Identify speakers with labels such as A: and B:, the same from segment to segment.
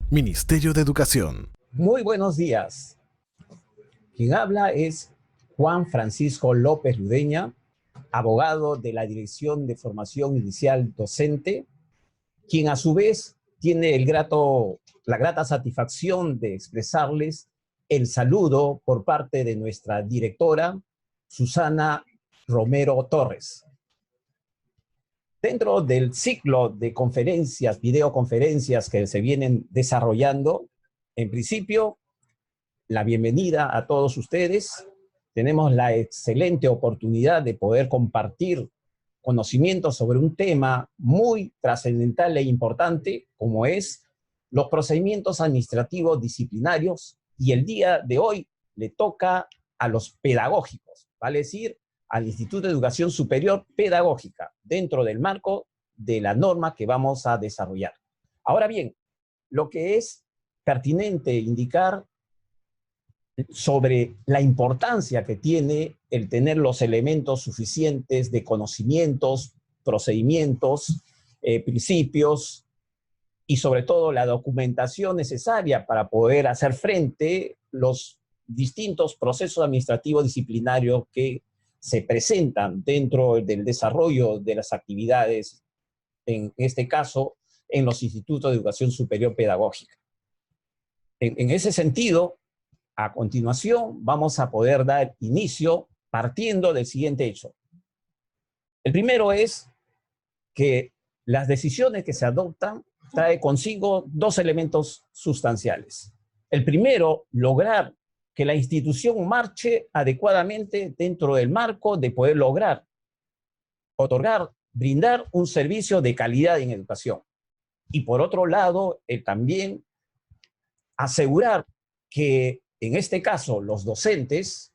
A: Ministerio de Educación.
B: Muy buenos días. Quien habla es Juan Francisco López Ludeña, abogado de la Dirección de Formación Inicial Docente, quien a su vez tiene la grata satisfacción de expresarles el saludo por parte de nuestra directora, Susana Romero Torres. Dentro del ciclo de conferencias, videoconferencias que se vienen desarrollando, en principio, la bienvenida a todos ustedes. Tenemos la excelente oportunidad de poder compartir conocimientos sobre un tema muy trascendental e importante, como es los procedimientos administrativos disciplinarios, y el día de hoy le toca a los pedagógicos, vale decir, al Instituto de Educación Superior Pedagógica, dentro del marco de la norma que vamos a desarrollar. Ahora bien, lo que es pertinente indicar sobre la importancia que tiene el tener los elementos suficientes de conocimientos, procedimientos, principios y sobre todo la documentación necesaria para poder hacer frente a los distintos procesos administrativos disciplinarios que se presentan dentro del desarrollo de las actividades, en este caso, en los institutos de educación superior pedagógica. En ese sentido, a continuación, vamos a poder dar inicio partiendo del siguiente hecho. El primero es que las decisiones que se adoptan traen consigo dos elementos sustanciales. El primero, lograr que la institución marche adecuadamente dentro del marco de poder lograr, otorgar, brindar un servicio de calidad en educación. Y por otro lado, también asegurar que en este caso, los docentes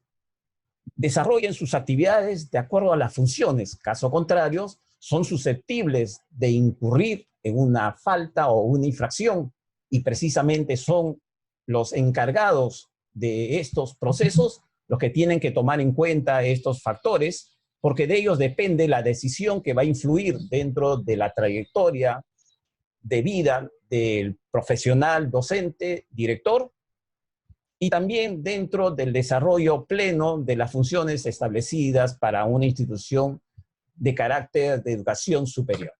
B: desarrollen sus actividades de acuerdo a las funciones. Caso contrario, son susceptibles de incurrir en una falta o una infracción y precisamente son los encargados de estos procesos los que tienen que tomar en cuenta estos factores, porque de ellos depende la decisión que va a influir dentro de la trayectoria de vida del profesional docente, director, y también dentro del desarrollo pleno de las funciones establecidas para una institución de carácter de educación superior.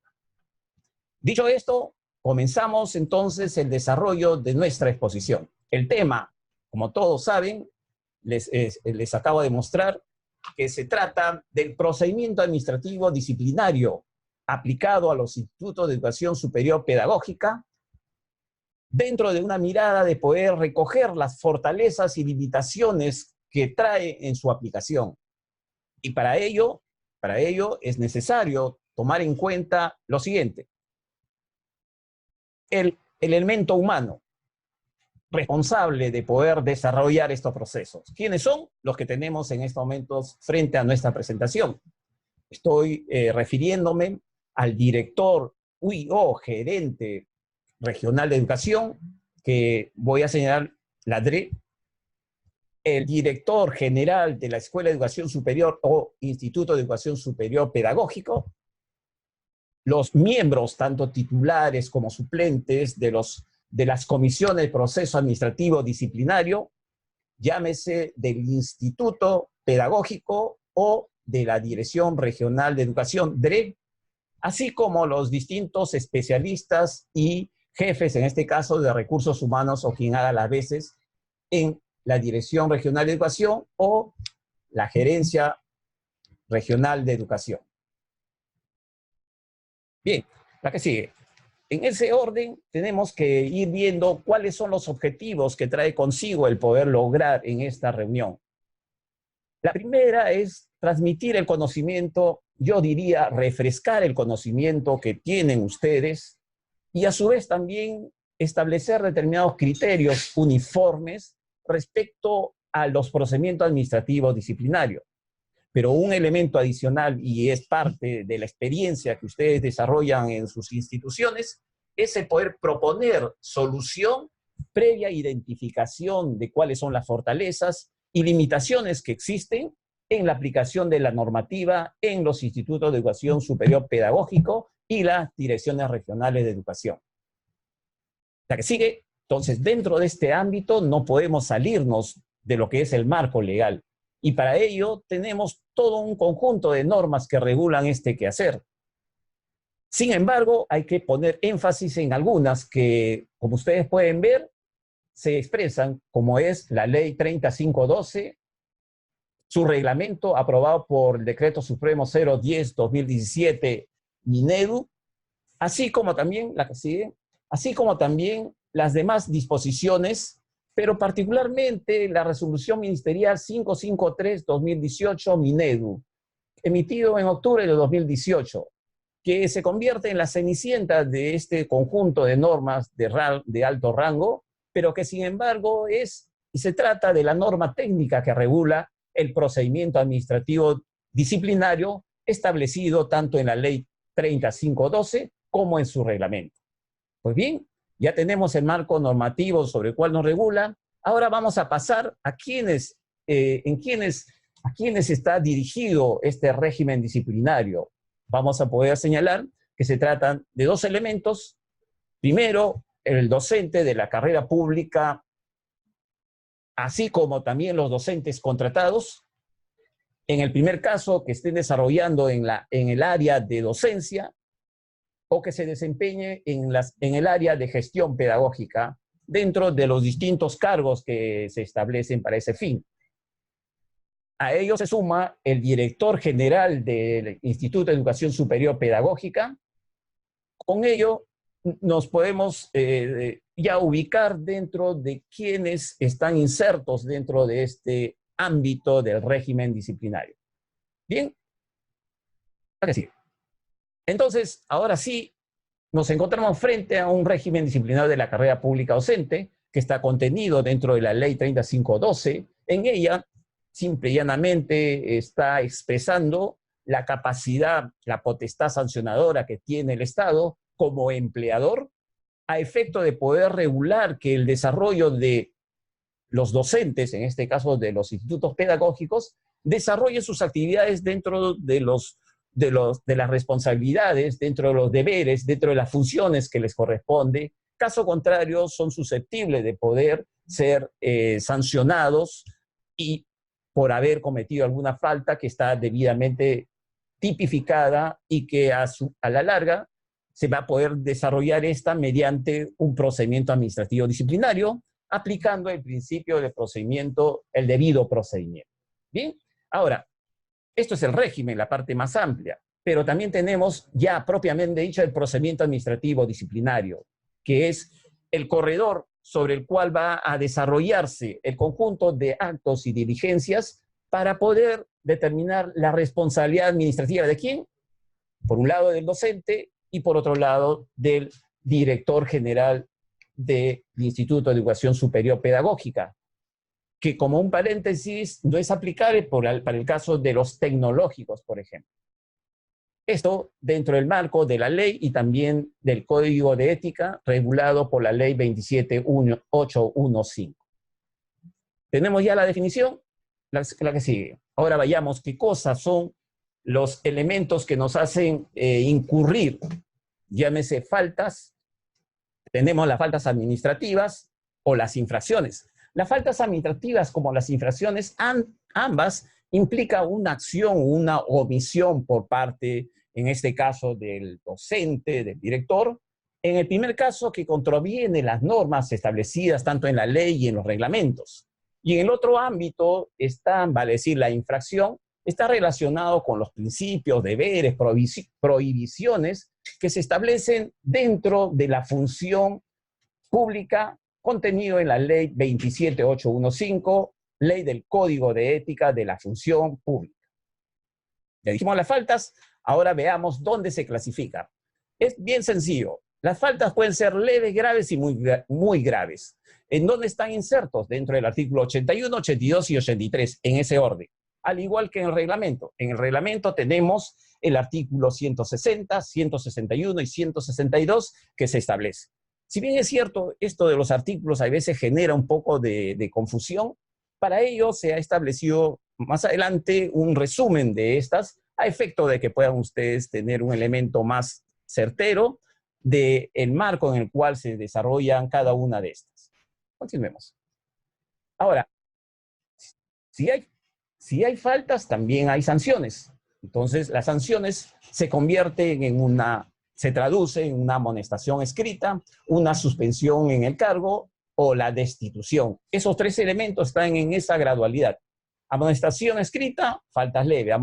B: Dicho esto, comenzamos entonces el desarrollo de nuestra exposición. El tema, como todos saben, les acabo de mostrar que se trata del procedimiento administrativo disciplinario aplicado a los institutos de educación superior pedagógica, dentro de una mirada de poder recoger las fortalezas y limitaciones que trae en su aplicación. Y para ello es necesario tomar en cuenta lo siguiente. El elemento humano responsable de poder desarrollar estos procesos. ¿Quiénes son? Los que tenemos en estos momentos frente a nuestra presentación. Estoy refiriéndome al director o gerente regional de educación, que voy a señalar la DRE, el director general de la Escuela de Educación Superior o Instituto de Educación Superior Pedagógico, los miembros, tanto titulares como suplentes, de las comisiones de proceso administrativo disciplinario, llámese del Instituto Pedagógico o de la Dirección Regional de Educación, DRE, así como los distintos especialistas y jefes, en este caso, de recursos humanos o quien haga las veces en la Dirección Regional de Educación o la Gerencia Regional de Educación. Bien, la que sigue. En ese orden tenemos que ir viendo cuáles son los objetivos que trae consigo el poder lograr en esta reunión. La primera es transmitir el conocimiento, yo diría refrescar el conocimiento que tienen ustedes, y a su vez también establecer determinados criterios uniformes respecto a los procedimientos administrativos disciplinarios. Pero un elemento adicional, y es parte de la experiencia que ustedes desarrollan en sus instituciones, es el poder proponer solución previa identificación de cuáles son las fortalezas y limitaciones que existen en la aplicación de la normativa en los institutos de educación superior pedagógico y las direcciones regionales de educación. La que sigue Entonces, dentro de este ámbito no podemos salirnos de lo que es el marco legal. Y para ello tenemos todo un conjunto de normas que regulan este quehacer. Sin embargo, hay que poner énfasis en algunas que, como ustedes pueden ver, se expresan, como es la Ley 3512, su reglamento aprobado por el Decreto Supremo 010-2017, Minedu, así como también, la que sigue, así como también las demás disposiciones, pero particularmente la Resolución Ministerial 553-2018, Minedu, emitido en octubre de 2018, que se convierte en la cenicienta de este conjunto de normas de alto rango, pero que sin embargo se trata de la norma técnica que regula el procedimiento administrativo disciplinario establecido tanto en la Ley 3512 como en su reglamento. Pues bien, ya tenemos el marco normativo sobre el cual nos regula. Ahora vamos a pasar a quienes está dirigido este régimen disciplinario. Vamos a poder señalar que se tratan de dos elementos. Primero, el docente de la carrera pública, así como también los docentes contratados. En el primer caso, que estén desarrollando en el área de docencia o que se desempeñe en el área de gestión pedagógica dentro de los distintos cargos que se establecen para ese fin. A ello se suma el director general del Instituto de Educación Superior Pedagógica. Con ello nos podemos ya ubicar dentro de quienes están insertos dentro de este ámbito del régimen disciplinario. Bien, entonces, ahora sí, nos encontramos frente a un régimen disciplinario de la carrera pública docente que está contenido dentro de la Ley 3512. En ella, simple y llanamente, está expresando la capacidad, la potestad sancionadora que tiene el Estado como empleador a efecto de poder regular que el desarrollo de los docentes, en este caso de los institutos pedagógicos, desarrollen sus actividades dentro de las responsabilidades, dentro de los deberes, dentro de las funciones que les corresponde. Caso contrario, son susceptibles de poder ser sancionados y por haber cometido alguna falta que está debidamente tipificada y que a la larga se va a poder desarrollar esta mediante un procedimiento administrativo disciplinario, aplicando el principio de procedimiento, el debido procedimiento. Bien, ahora, esto es el régimen, la parte más amplia, pero también tenemos ya propiamente dicho el procedimiento administrativo disciplinario, que es el corredor sobre el cual va a desarrollarse el conjunto de actos y diligencias para poder determinar la responsabilidad administrativa de quién, por un lado del docente y por otro lado del director general del Instituto de Educación Superior Pedagógica, que como un paréntesis no es aplicable para el caso de los tecnológicos, por ejemplo. Esto dentro del marco de la ley y también del Código de Ética regulado por la Ley 27815. Tenemos ya la definición, la que sigue. Ahora vayamos qué cosas son los elementos que nos hacen incurrir, llámese faltas. Tenemos las faltas administrativas o las infracciones. Las faltas administrativas como las infracciones, ambas implican una acción, una omisión por parte, en este caso, del docente, del director. En el primer caso, que contraviene las normas establecidas tanto en la ley y en los reglamentos. Y en el otro ámbito está, vale decir, la infracción, está relacionado con los principios, deberes, prohibiciones que se establecen dentro de la función pública contenido en la Ley 27815, Ley del Código de Ética de la Función Pública. Ya dijimos las faltas, ahora veamos dónde se clasifica. Es bien sencillo. Las faltas pueden ser leves, graves y muy graves. ¿En dónde están insertos? Dentro del artículo 81, 82 y 83, en ese orden. Al igual que en el reglamento. En el reglamento tenemos el artículo 160, 161 y 162 que se establece. Si bien es cierto, esto de los artículos a veces genera un poco de confusión, para ello se ha establecido más adelante un resumen de estas a efecto de que puedan ustedes tener un elemento más certero del marco en el cual se desarrollan cada una de estas. Continuemos. Ahora, si hay faltas, también hay sanciones. Entonces, las sanciones se convierten se traduce en una amonestación escrita, una suspensión en el cargo o la destitución. Esos tres elementos están en esa gradualidad. Amonestación escrita, faltas leves.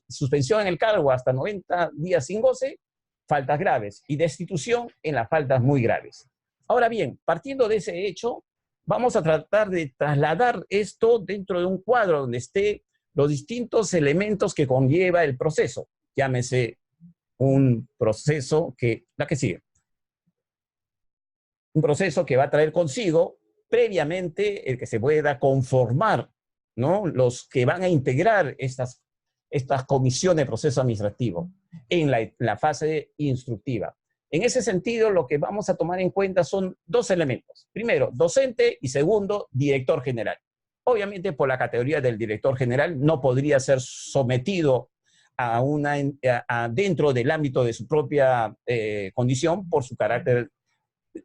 B: Suspensión en el cargo hasta 90 días sin goce, faltas graves. Y destitución en las faltas muy graves. Ahora bien, partiendo de ese hecho, vamos a tratar de trasladar esto dentro de un cuadro donde esté los distintos elementos que conlleva el proceso. Llámese un proceso la que sigue. Un proceso que va a traer consigo previamente el que se pueda conformar, ¿no? Los que van a integrar estas comisiones de proceso administrativo en la fase instructiva. En ese sentido, lo que vamos a tomar en cuenta son dos elementos. Primero, docente y segundo, director general. Obviamente, por la categoría del director general, no podría ser sometido dentro del ámbito de su propia condición por su carácter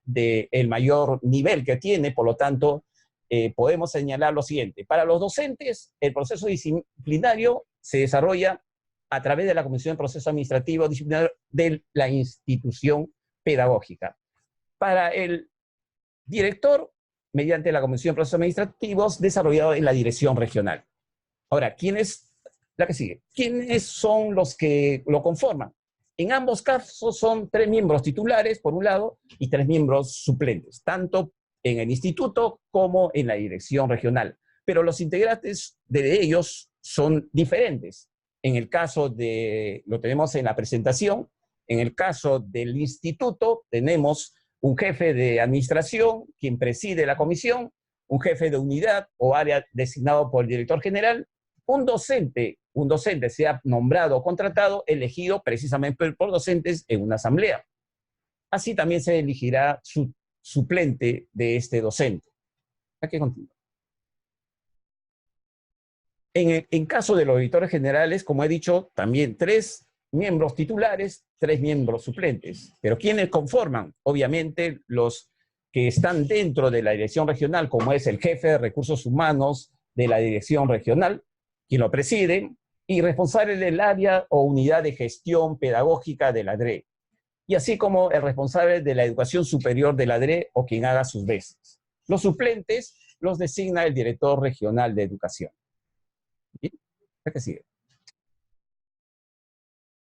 B: del mayor nivel que tiene. Por lo tanto, podemos señalar lo siguiente. Para los docentes, el proceso disciplinario se desarrolla a través de la Comisión de Proceso Administrativo Disciplinario de la institución pedagógica. Para el director, mediante la Comisión de Procesos Administrativos, desarrollado en la dirección regional. Ahora, la que sigue. ¿Quiénes son los que lo conforman? En ambos casos son 3 miembros titulares, por un lado, y 3 miembros suplentes, tanto en el instituto como en la dirección regional. Pero los integrantes de ellos son diferentes. En el caso lo tenemos en la presentación, en el caso del instituto tenemos un jefe de administración, quien preside la comisión, un jefe de unidad o área designado por el director general, un docente sea nombrado o contratado, elegido precisamente por docentes en una asamblea. Así también se elegirá su suplente de este docente. Aquí continúa. En caso de los auditores generales, como he dicho, también 3 miembros titulares, 3 miembros suplentes. Pero ¿quiénes conforman? Obviamente los que están dentro de la dirección regional, como es el jefe de recursos humanos de la dirección regional, quien lo preside, y responsable del área o unidad de gestión pedagógica de la DRE, y así como el responsable de la educación superior de la DRE o quien haga sus veces. Los suplentes los designa el director regional de educación. ¿Bien? ¿Qué sigue?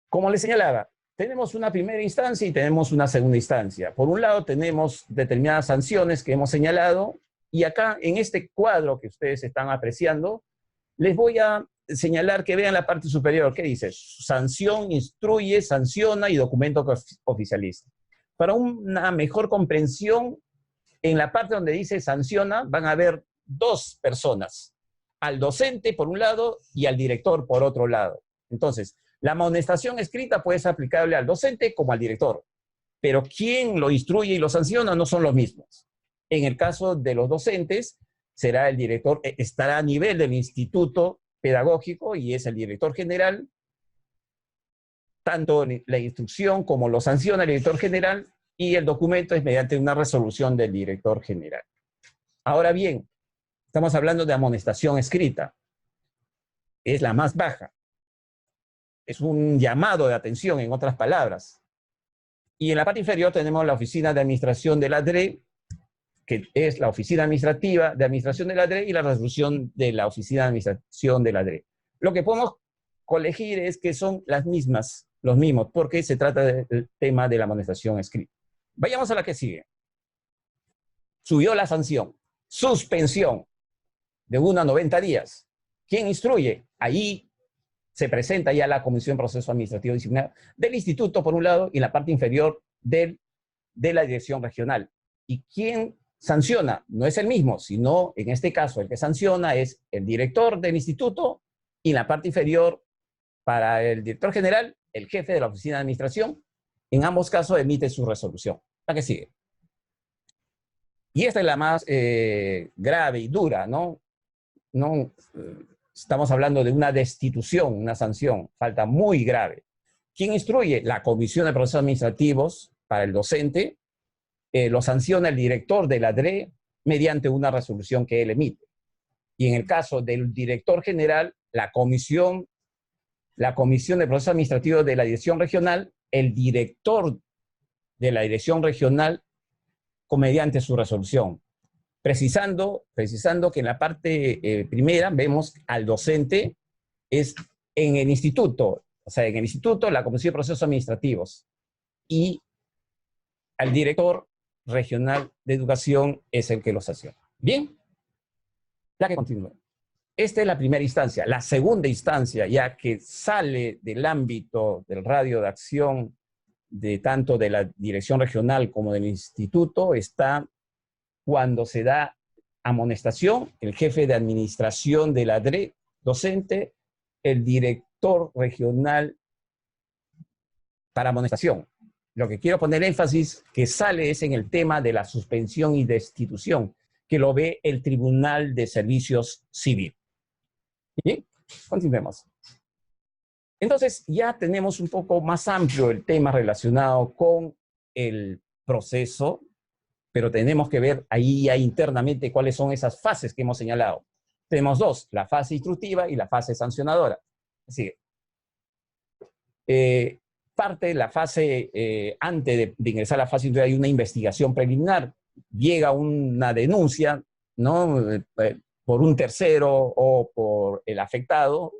B: Como les señalaba, tenemos una primera instancia y tenemos una segunda instancia. Por un lado tenemos determinadas sanciones que hemos señalado, y acá en este cuadro que ustedes están apreciando, les voy a señalar que vean la parte superior. ¿Qué dice? Sanción, instruye, sanciona y documento oficializa. Para una mejor comprensión, en la parte donde dice sanciona, van a haber 2 personas. Al docente por un lado y al director por otro lado. Entonces, la amonestación escrita puede ser aplicable al docente como al director, pero quien lo instruye y lo sanciona no son los mismos. En el caso de los docentes, será el director, estará a nivel del instituto pedagógico y es el director general. Tanto la instrucción como lo sanciona el director general y el documento es mediante una resolución del director general. Ahora bien, estamos hablando de amonestación escrita. Es la más baja. Es un llamado de atención, en otras palabras. Y en la parte inferior tenemos la Oficina de Administración de la DRE, que es la Oficina Administrativa de Administración de la DRE y la resolución de la Oficina de Administración de la DRE. Lo que podemos colegir es que son los mismos, porque se trata del tema de la amonestación escrita. Vayamos a la que sigue. Subió la sanción. Suspensión de 1 a 90 días. ¿Quién instruye? Ahí se presenta ya la Comisión de Proceso Administrativo Disciplinario del Instituto, por un lado, y la parte inferior de la Dirección Regional. ¿Y quién sanciona? No es el mismo, sino, en este caso, el que sanciona es el director del instituto y en la parte inferior, para el director general, el jefe de la Oficina de Administración. En ambos casos emite su resolución. La que sigue. Y esta es la más grave y dura, ¿no? Estamos hablando de una destitución, una sanción, falta muy grave. ¿Quién instruye? La Comisión de Procesos Administrativos para el docente, lo sanciona el director de la DRE mediante una resolución que él emite. Y en el caso del director general, la comisión de proceso administrativo de la dirección regional, el director de la dirección regional, mediante su resolución. Precisando que en la parte primera vemos al docente es en el instituto, o sea, en el instituto, la Comisión de Procesos Administrativos, y al director regional de educación es el que lo sanciona. Bien, ya que continúe. Esta es la primera instancia. La segunda instancia, ya que sale del ámbito del radio de acción de tanto de la dirección regional como del instituto, está cuando se da amonestación, el jefe de administración de la DRE, docente, el director regional para amonestación. Lo que quiero poner énfasis que sale es en el tema de la suspensión y destitución, que lo ve el Tribunal de Servicios Civil. Bien, continuemos. Entonces ya tenemos un poco más amplio el tema relacionado con el proceso, pero tenemos que ver ahí ya internamente cuáles son esas fases que hemos señalado. Tenemos dos, la fase instructiva y la fase sancionadora. Así que, parte de la fase, antes de ingresar a la fase instructiva hay una investigación preliminar, llega una denuncia, ¿no? Por un tercero o por el afectado,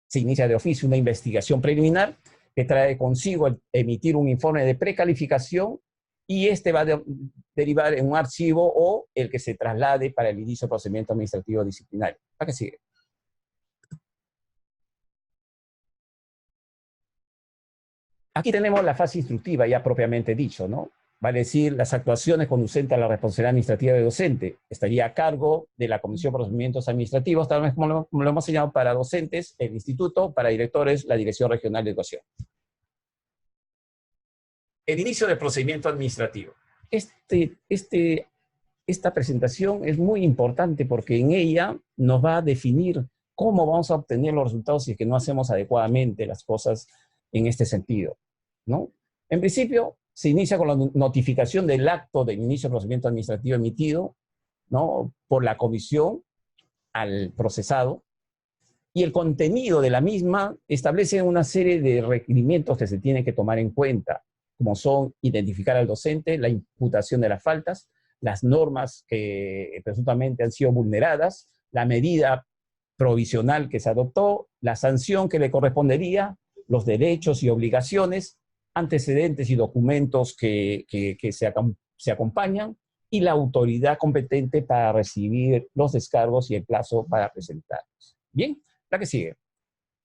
B: se inicia de oficio una investigación preliminar que trae consigo emitir un informe de precalificación y este va a derivar en un archivo o el que se traslade para el inicio del procedimiento administrativo disciplinario. ¿Para qué sigue? Aquí tenemos la fase instructiva ya propiamente dicho, ¿no? Vale decir, las actuaciones conducentes a la responsabilidad administrativa del docente estaría a cargo de la Comisión de Procedimientos Administrativos, tal vez como lo hemos señalado para docentes, el instituto, para directores, la Dirección Regional de Educación. El inicio del procedimiento administrativo. Esta presentación es muy importante porque en ella nos va a definir cómo vamos a obtener los resultados si es que no hacemos adecuadamente las cosas en este sentido, ¿no? En principio, se inicia con la notificación del acto de inicio del procedimiento administrativo emitido, ¿no?, por la comisión al procesado, y el contenido de la misma establece una serie de requerimientos que se tienen que tomar en cuenta, como son identificar al docente, la imputación de las faltas, las normas que presuntamente han sido vulneradas, la medida provisional que se adoptó, la sanción que le correspondería, los derechos y obligaciones, antecedentes y documentos que se acompañan, y la autoridad competente para recibir los descargos y el plazo para presentarlos. Bien, la que sigue.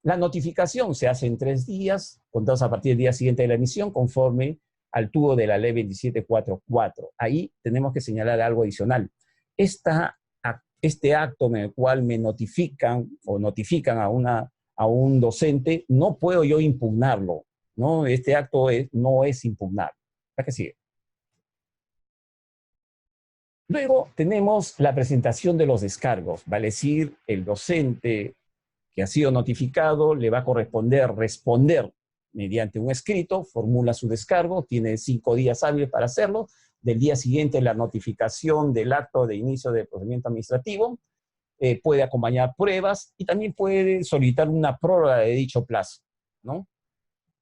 B: La notificación se hace en 3 días, contados a partir del día siguiente de la emisión, conforme al tubo de la ley 2744. Ahí tenemos que señalar algo adicional. Este acto en el cual me notifican o notifican a un docente, no puedo yo impugnarlo, ¿no? Este acto no es impugnable. ¿Para qué sigue? Luego tenemos la presentación de los descargos, vale decir, el docente que ha sido notificado le va a corresponder responder mediante un escrito, formula su descargo, tiene 5 días hábiles para hacerlo, del día siguiente la notificación del acto de inicio del procedimiento administrativo, puede acompañar pruebas y también puede solicitar una prórroga de dicho plazo, ¿no?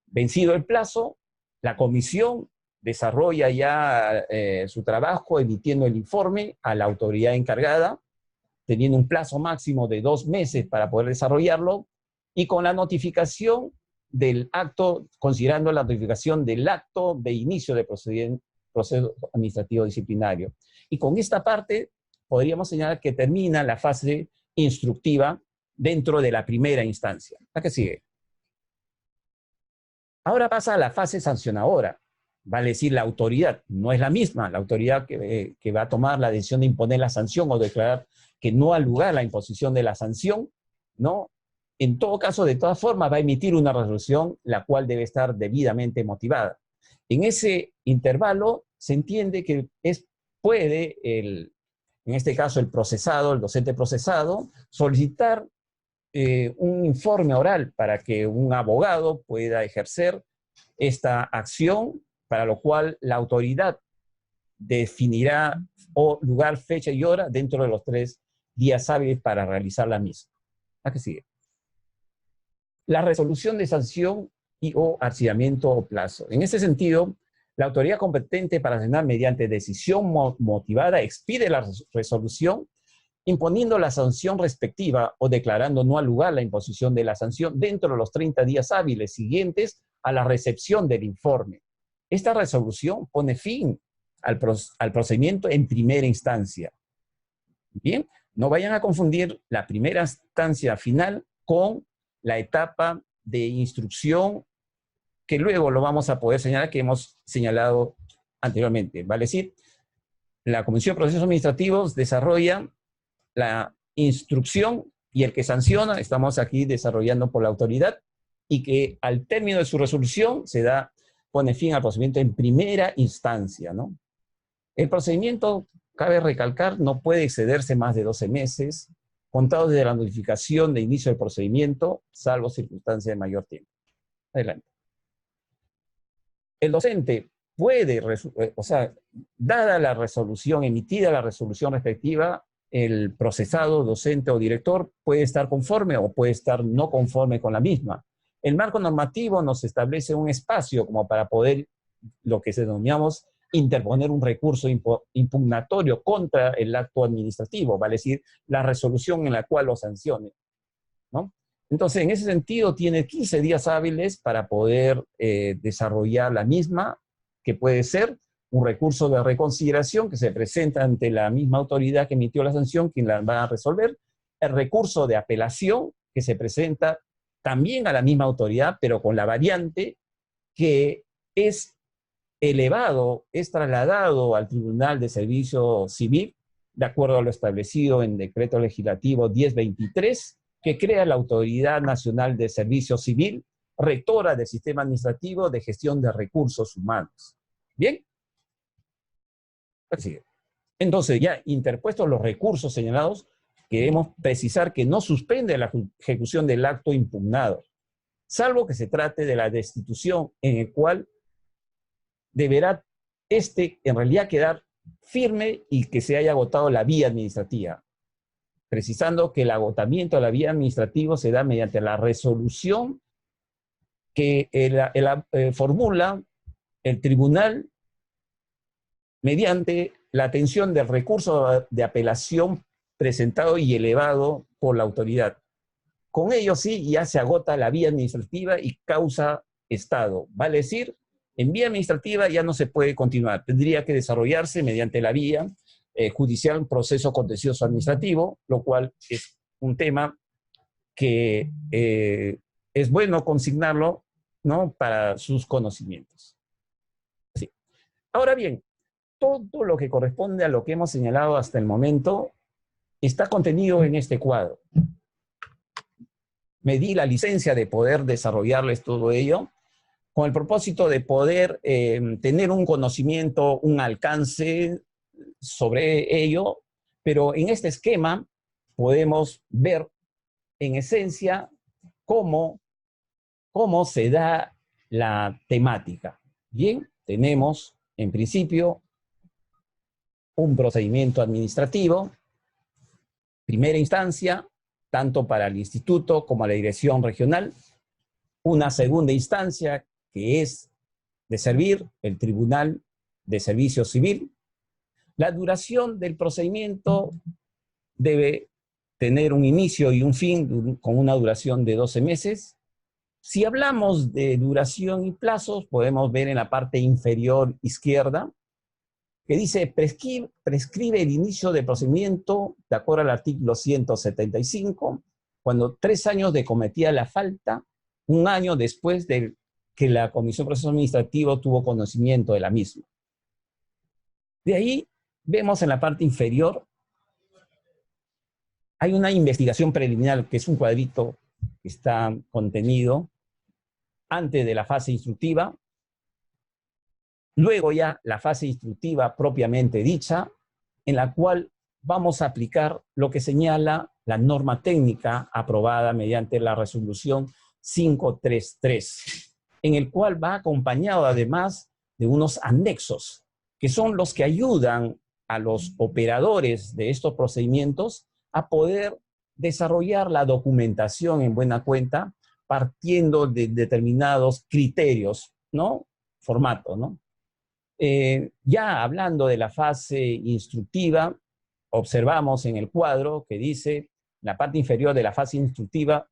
B: Vencido el plazo, la comisión desarrolla ya su trabajo emitiendo el informe a la autoridad encargada, teniendo un plazo máximo de 2 meses para poder desarrollarlo, y con la notificación del acto, considerando la notificación del acto de inicio del proceso administrativo disciplinario. Y con esta parte podríamos señalar que termina la fase instructiva dentro de la primera instancia. ¿La que sigue? Ahora pasa a la fase sancionadora. Vale decir, la autoridad no es la misma. La autoridad que va a tomar la decisión de imponer la sanción o declarar que no ha lugar la imposición de la sanción, ¿no? En todo caso, de todas formas, va a emitir una resolución la cual debe estar debidamente motivada. En ese intervalo se entiende que puede, en este caso el procesado, el docente procesado, solicitar un informe oral para que un abogado pueda ejercer esta acción para lo cual la autoridad definirá lugar, fecha y hora dentro de los 3 días hábiles para realizar la misma. ¿A qué sigue? La resolución de sanción y o archivamiento o plazo. En ese sentido, la autoridad competente para sancionar mediante decisión motivada expide la resolución imponiendo la sanción respectiva o declarando no al lugar la imposición de la sanción dentro de los 30 días hábiles siguientes a la recepción del informe. Esta resolución pone fin al procedimiento en primera instancia. Bien, no vayan a confundir la primera instancia final con la etapa de instrucción que luego lo vamos a poder señalar que hemos señalado anteriormente. Vale decir, la Comisión de Procesos Administrativos desarrolla la instrucción y el que sanciona, estamos aquí desarrollando por la autoridad, y que al término de su resolución pone fin al procedimiento en primera instancia, ¿no? El procedimiento, cabe recalcar, no puede excederse más de 12 meses, contados desde la notificación de inicio del procedimiento, salvo circunstancia de mayor tiempo. Adelante. El docente puede, dada la resolución, emitida la resolución respectiva, el procesado, docente o director puede estar conforme o puede estar no conforme con la misma. El marco normativo nos establece un espacio como para poder, lo que denominamos, interponer un recurso impugnatorio contra el acto administrativo, vale decir, la resolución en la cual lo sancione, ¿no? Entonces, en ese sentido, tiene 15 días hábiles para poder desarrollar la misma, que puede ser un recurso de reconsideración que se presenta ante la misma autoridad que emitió la sanción, quien la va a resolver, el recurso de apelación que se presenta también a la misma autoridad, pero con la variante que es elevado, es trasladado al Tribunal de Servicio Civil, de acuerdo a lo establecido en Decreto Legislativo 1023, que crea la Autoridad Nacional de Servicio Civil, rectora del Sistema Administrativo de Gestión de Recursos Humanos. ¿Bien? Así. Entonces, ya interpuestos los recursos señalados, queremos precisar que no suspende la ejecución del acto impugnado, salvo que se trate de la destitución en el cual deberá en realidad quedar firme y que se haya agotado la vía administrativa, precisando que el agotamiento de la vía administrativa se da mediante la resolución que formula el tribunal mediante la atención del recurso de apelación presentado y elevado por la autoridad. Con ello sí ya se agota la vía administrativa y causa estado. Vale decir, en vía administrativa ya no se puede continuar. Tendría que desarrollarse mediante la vía judicial, un proceso contencioso administrativo, lo cual es un tema que es bueno consignarlo, ¿no?, para sus conocimientos. Sí. Ahora bien, todo lo que corresponde a lo que hemos señalado hasta el momento está contenido en este cuadro. Me di la licencia de poder desarrollarles todo ello con el propósito de poder tener un conocimiento, un alcance sobre ello, pero en este esquema podemos ver en esencia cómo se da la temática. Bien, tenemos en principio un procedimiento administrativo, primera instancia, tanto para el instituto como la dirección regional, una segunda instancia que es de servir el Tribunal de Servicio Civil. La duración del procedimiento debe tener un inicio y un fin con una duración de 12 meses. Si hablamos de duración y plazos, podemos ver en la parte inferior izquierda, que dice prescribe el inicio del procedimiento de acuerdo al artículo 175, cuando 3 años de cometida la falta, 1 año después de que la Comisión de Proceso Administrativo tuvo conocimiento de la misma. De ahí vemos en la parte inferior, hay una investigación preliminar, que es un cuadrito que está contenido antes de la fase instructiva. Luego ya la fase instructiva propiamente dicha, en la cual vamos a aplicar lo que señala la norma técnica aprobada mediante la resolución 533, en el cual va acompañado además de unos anexos, que son los que ayudan a los operadores de estos procedimientos a poder desarrollar la documentación en buena cuenta, partiendo de determinados criterios, ¿no? Formato, ¿no? Ya hablando de la fase instructiva, observamos en el cuadro que dice, en la parte inferior de la fase instructiva,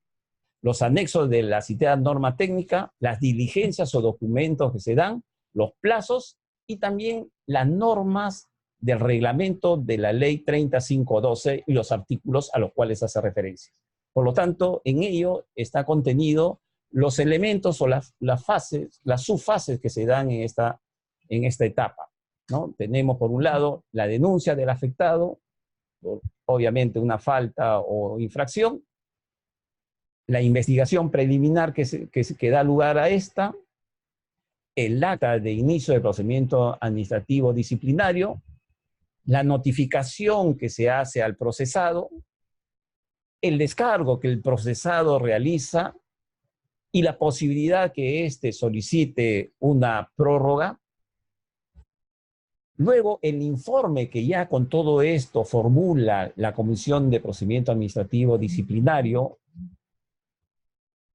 B: los anexos de la citada norma técnica, las diligencias o documentos que se dan, los plazos y también las normas del reglamento de la ley 3512 y los artículos a los cuales hace referencia. Por lo tanto, en ello está contenido los elementos o las fases, las subfases que se dan en esta etapa, ¿no? Tenemos por un lado la denuncia del afectado, obviamente una falta o infracción, la investigación preliminar que da lugar a esta, el acta de inicio del procedimiento administrativo disciplinario, la notificación que se hace al procesado, el descargo que el procesado realiza y la posibilidad que éste solicite una prórroga. Luego, el informe que ya con todo esto formula la Comisión de Procedimiento Administrativo Disciplinario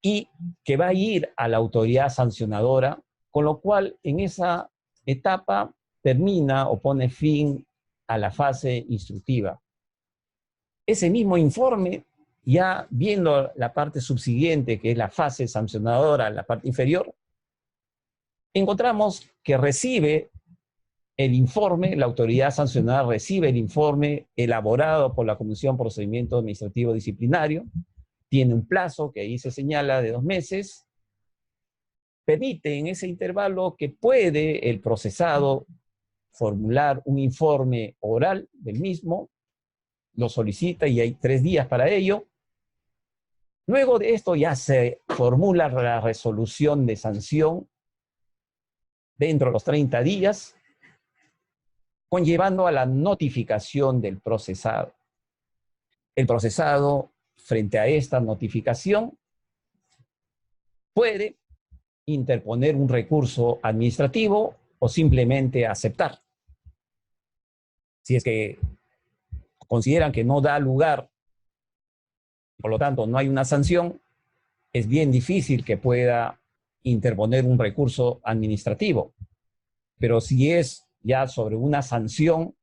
B: y que va a ir a la autoridad sancionadora, con lo cual en esa etapa termina o pone fin a la fase instructiva. Ese mismo informe, ya viendo la parte subsiguiente, que es la fase sancionadora, la parte inferior, encontramos que recibe el informe, la autoridad sancionadora recibe el informe elaborado por la Comisión de Procedimiento Administrativo Disciplinario, tiene un plazo que ahí se señala de 2 meses, permite en ese intervalo que puede el procesado formular un informe oral del mismo, lo solicita y hay 3 días para ello. Luego de esto ya se formula la resolución de sanción dentro de los 30 días, conllevando a la notificación del procesado. El procesado, frente a esta notificación, puede interponer un recurso administrativo o simplemente aceptar. Si es que consideran que no da lugar, por lo tanto no hay una sanción, es bien difícil que pueda interponer un recurso administrativo. Pero si es ya sobre una sanción,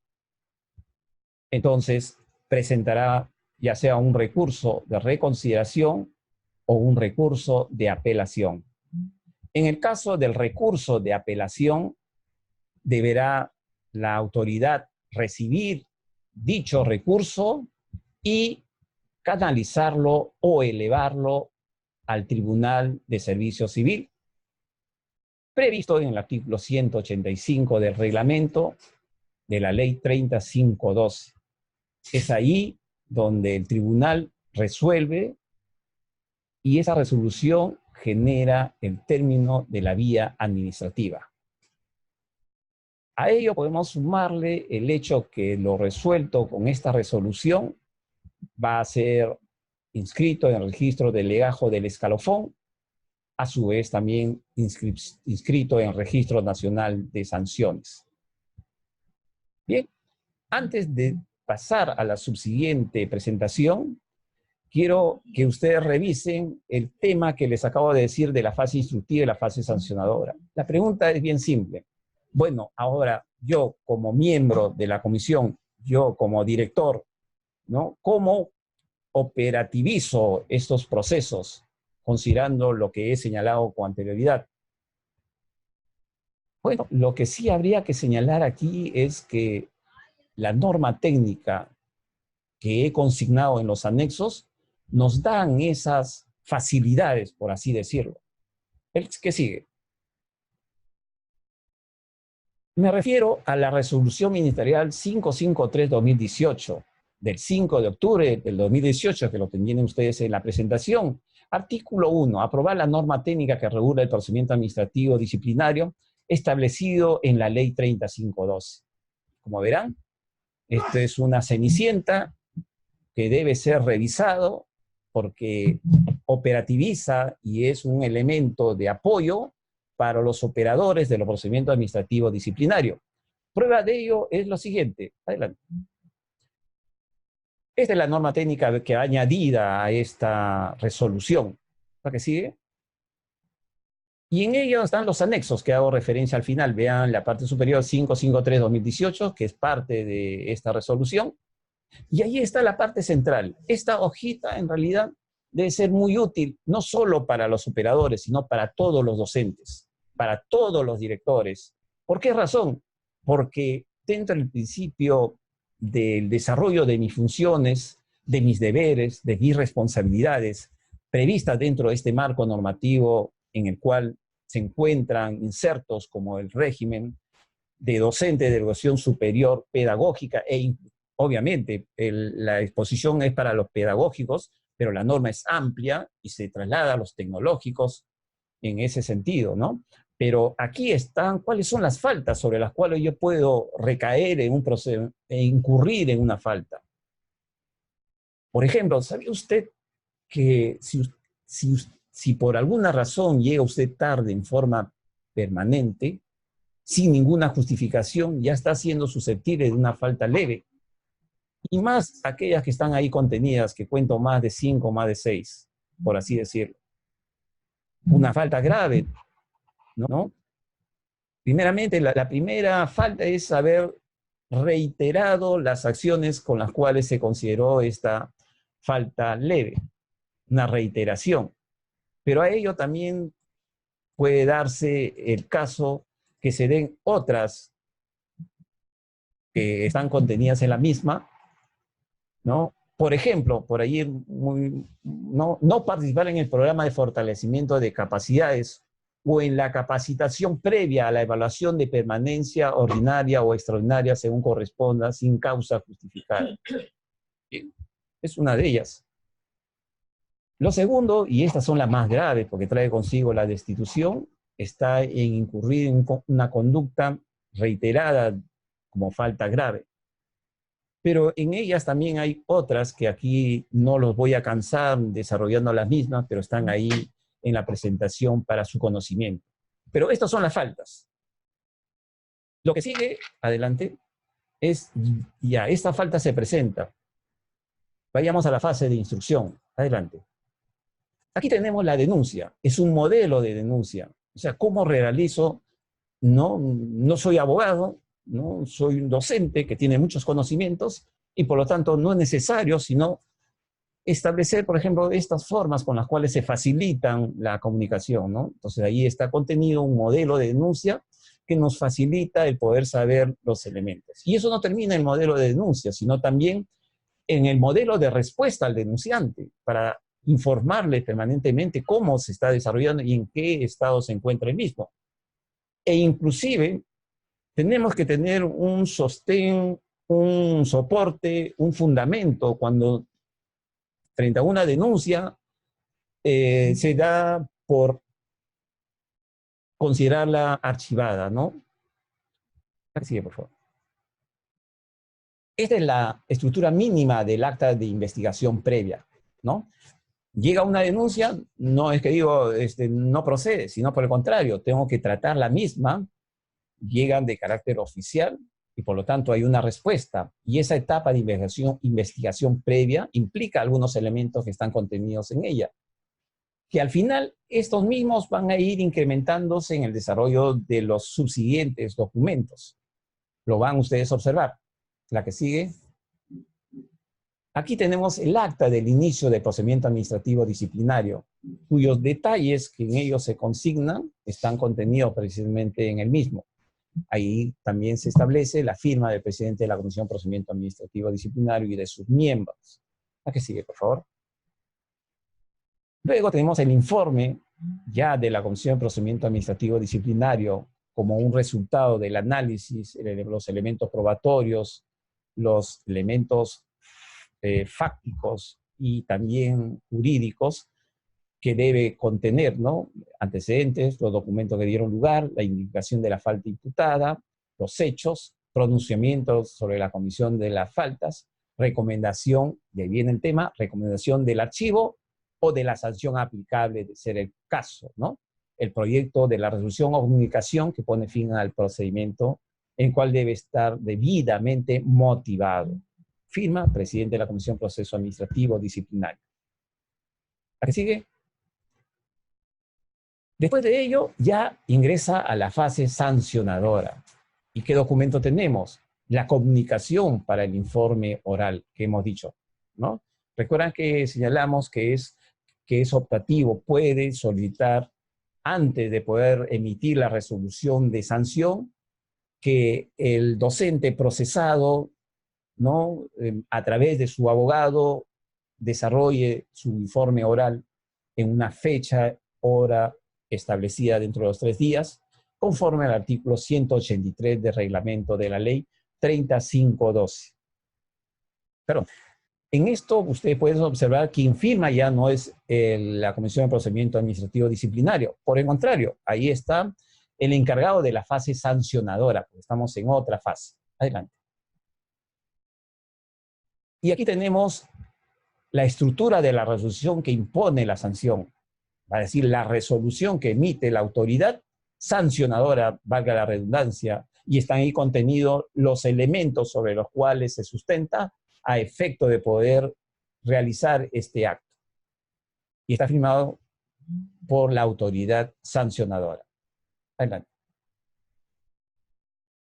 B: entonces presentará ya sea un recurso de reconsideración o un recurso de apelación. En el caso del recurso de apelación, deberá la autoridad recibir dicho recurso y canalizarlo o elevarlo al Tribunal de Servicio Civil, previsto en el artículo 185 del reglamento de la ley 3512. Es ahí donde el tribunal resuelve y esa resolución genera el término de la vía administrativa. A ello podemos sumarle el hecho que lo resuelto con esta resolución va a ser inscrito en el registro del legajo del escalafón, a su vez también inscrito en el Registro Nacional de Sanciones. Bien, antes de pasar a la subsiguiente presentación, quiero que ustedes revisen el tema que les acabo de decir de la fase instructiva y la fase sancionadora. La pregunta es bien simple. Bueno, ahora yo como miembro de la comisión, yo como director, ¿no? ¿Cómo operativizo estos procesos, considerando lo que he señalado con anterioridad? Bueno, lo que sí habría que señalar aquí es que la norma técnica que he consignado en los anexos nos dan esas facilidades, por así decirlo. ¿Qué sigue? Me refiero a la resolución ministerial 553-2018, del 5 de octubre del 2018, que lo tienen ustedes en la presentación. Artículo 1. Aprobar la norma técnica que regula el procedimiento administrativo disciplinario establecido en la ley 3512. Como verán, esta es una cenicienta que debe ser revisado porque operativiza y es un elemento de apoyo para los operadores de los procedimientos administrativos disciplinarios. Prueba de ello es lo siguiente. Adelante. Esta es la norma técnica que va añadida a esta resolución. ¿La que sigue? Y en ello están los anexos que hago referencia al final. Vean la parte superior 553-2018, que es parte de esta resolución. Y ahí está la parte central. Esta hojita, en realidad, debe ser muy útil, no solo para los operadores, sino para todos los docentes, para todos los directores. ¿Por qué razón? Porque dentro del principio del desarrollo de mis funciones, de mis deberes, de mis responsabilidades, previstas dentro de este marco normativo en el cual se encuentran insertos como el régimen de docente de educación superior pedagógica obviamente la exposición es para los pedagógicos, pero la norma es amplia y se traslada a los tecnológicos en ese sentido, ¿no? Pero aquí están cuáles son las faltas sobre las cuales yo puedo recaer en un proceso, e incurrir en una falta. Por ejemplo, ¿sabía usted que si por alguna razón llega usted tarde en forma permanente, sin ninguna justificación, ya está siendo susceptible de una falta leve? Y más aquellas que están ahí contenidas, que cuento más de 5, más de 6, por así decirlo. Una falta grave, ¿no? Primeramente, la primera falta es haber reiterado las acciones con las cuales se consideró esta falta leve, una reiteración. Pero a ello también puede darse el caso que se den otras que están contenidas en la misma, ¿no? Por ejemplo, por ahí no participar en el programa de fortalecimiento de capacidades o en la capacitación previa a la evaluación de permanencia ordinaria o extraordinaria según corresponda, sin causa justificada. Es una de ellas. Lo segundo, y estas son las más graves porque trae consigo la destitución, está en incurrir en una conducta reiterada como falta grave. Pero en ellas también hay otras que aquí no los voy a cansar desarrollando las mismas, pero están ahí en la presentación para su conocimiento. Pero estas son las faltas. Lo que sigue, adelante, es ya, esta falta se presenta. Vayamos a la fase de instrucción. Adelante. Aquí tenemos la denuncia. Es un modelo de denuncia. O sea, ¿cómo realizo? No soy abogado, no soy un docente que tiene muchos conocimientos y por lo tanto no es necesario sino establecer, por ejemplo, estas formas con las cuales se facilitan la comunicación, ¿no? Entonces ahí está contenido un modelo de denuncia que nos facilita el poder saber los elementos. Y eso no termina en el modelo de denuncia, sino también en el modelo de respuesta al denunciante, para informarle permanentemente cómo se está desarrollando y en qué estado se encuentra el mismo. E inclusive tenemos que tener un sostén, un soporte, un fundamento cuando frente a una denuncia se da por considerarla archivada, ¿no? Sigue, por favor. Esta es la estructura mínima del acta de investigación previa, ¿no? Llega una denuncia, no es que digo, no procede, sino por el contrario, tengo que tratar la misma, llegan de carácter oficial y por lo tanto hay una respuesta. Y esa etapa de investigación previa implica algunos elementos que están contenidos en ella, que al final estos mismos van a ir incrementándose en el desarrollo de los subsiguientes documentos. Lo van ustedes a observar. La que sigue. Aquí tenemos el acta del inicio del procedimiento administrativo disciplinario, cuyos detalles que en ellos se consignan están contenidos precisamente en el mismo. Ahí también se establece la firma del presidente de la Comisión de Procedimiento Administrativo Disciplinario y de sus miembros. La que sigue, por favor. Luego tenemos el informe ya de la Comisión de Procedimiento Administrativo Disciplinario como un resultado del análisis de los elementos probatorios, los elementos fácticos y también jurídicos que debe contener, ¿no? Antecedentes, los documentos que dieron lugar, la indicación de la falta imputada, los hechos, pronunciamientos sobre la comisión de las faltas, recomendación, de ahí viene el tema, recomendación del archivo o de la sanción aplicable de ser el caso, ¿no? el proyecto de la resolución o comunicación que pone fin al procedimiento, en el cual debe estar debidamente motivado. Firma, presidente de la Comisión de Proceso Administrativo Disciplinario. ¿La que sigue? Después de ello, ya ingresa a la fase sancionadora. ¿Y qué documento tenemos? La comunicación para el informe oral que hemos dicho, ¿no? Recuerdan que señalamos que es optativo, puede solicitar antes de poder emitir la resolución de sanción que el docente procesado, ¿no? A través de su abogado desarrolle su informe oral en una fecha, hora establecida dentro de los 3 días, conforme al artículo 183 del reglamento de la ley 3512. Pero en esto ustedes pueden observar que quien firma ya no es la Comisión de Procedimiento Administrativo Disciplinario. Por el contrario, ahí está el encargado de la fase sancionadora, porque estamos en otra fase. Adelante. Y aquí tenemos la estructura de la resolución que impone la sanción, va a decir la resolución que emite la autoridad sancionadora, valga la redundancia, y están ahí contenidos los elementos sobre los cuales se sustenta a efecto de poder realizar este acto. Y está firmado por la autoridad sancionadora. Adelante.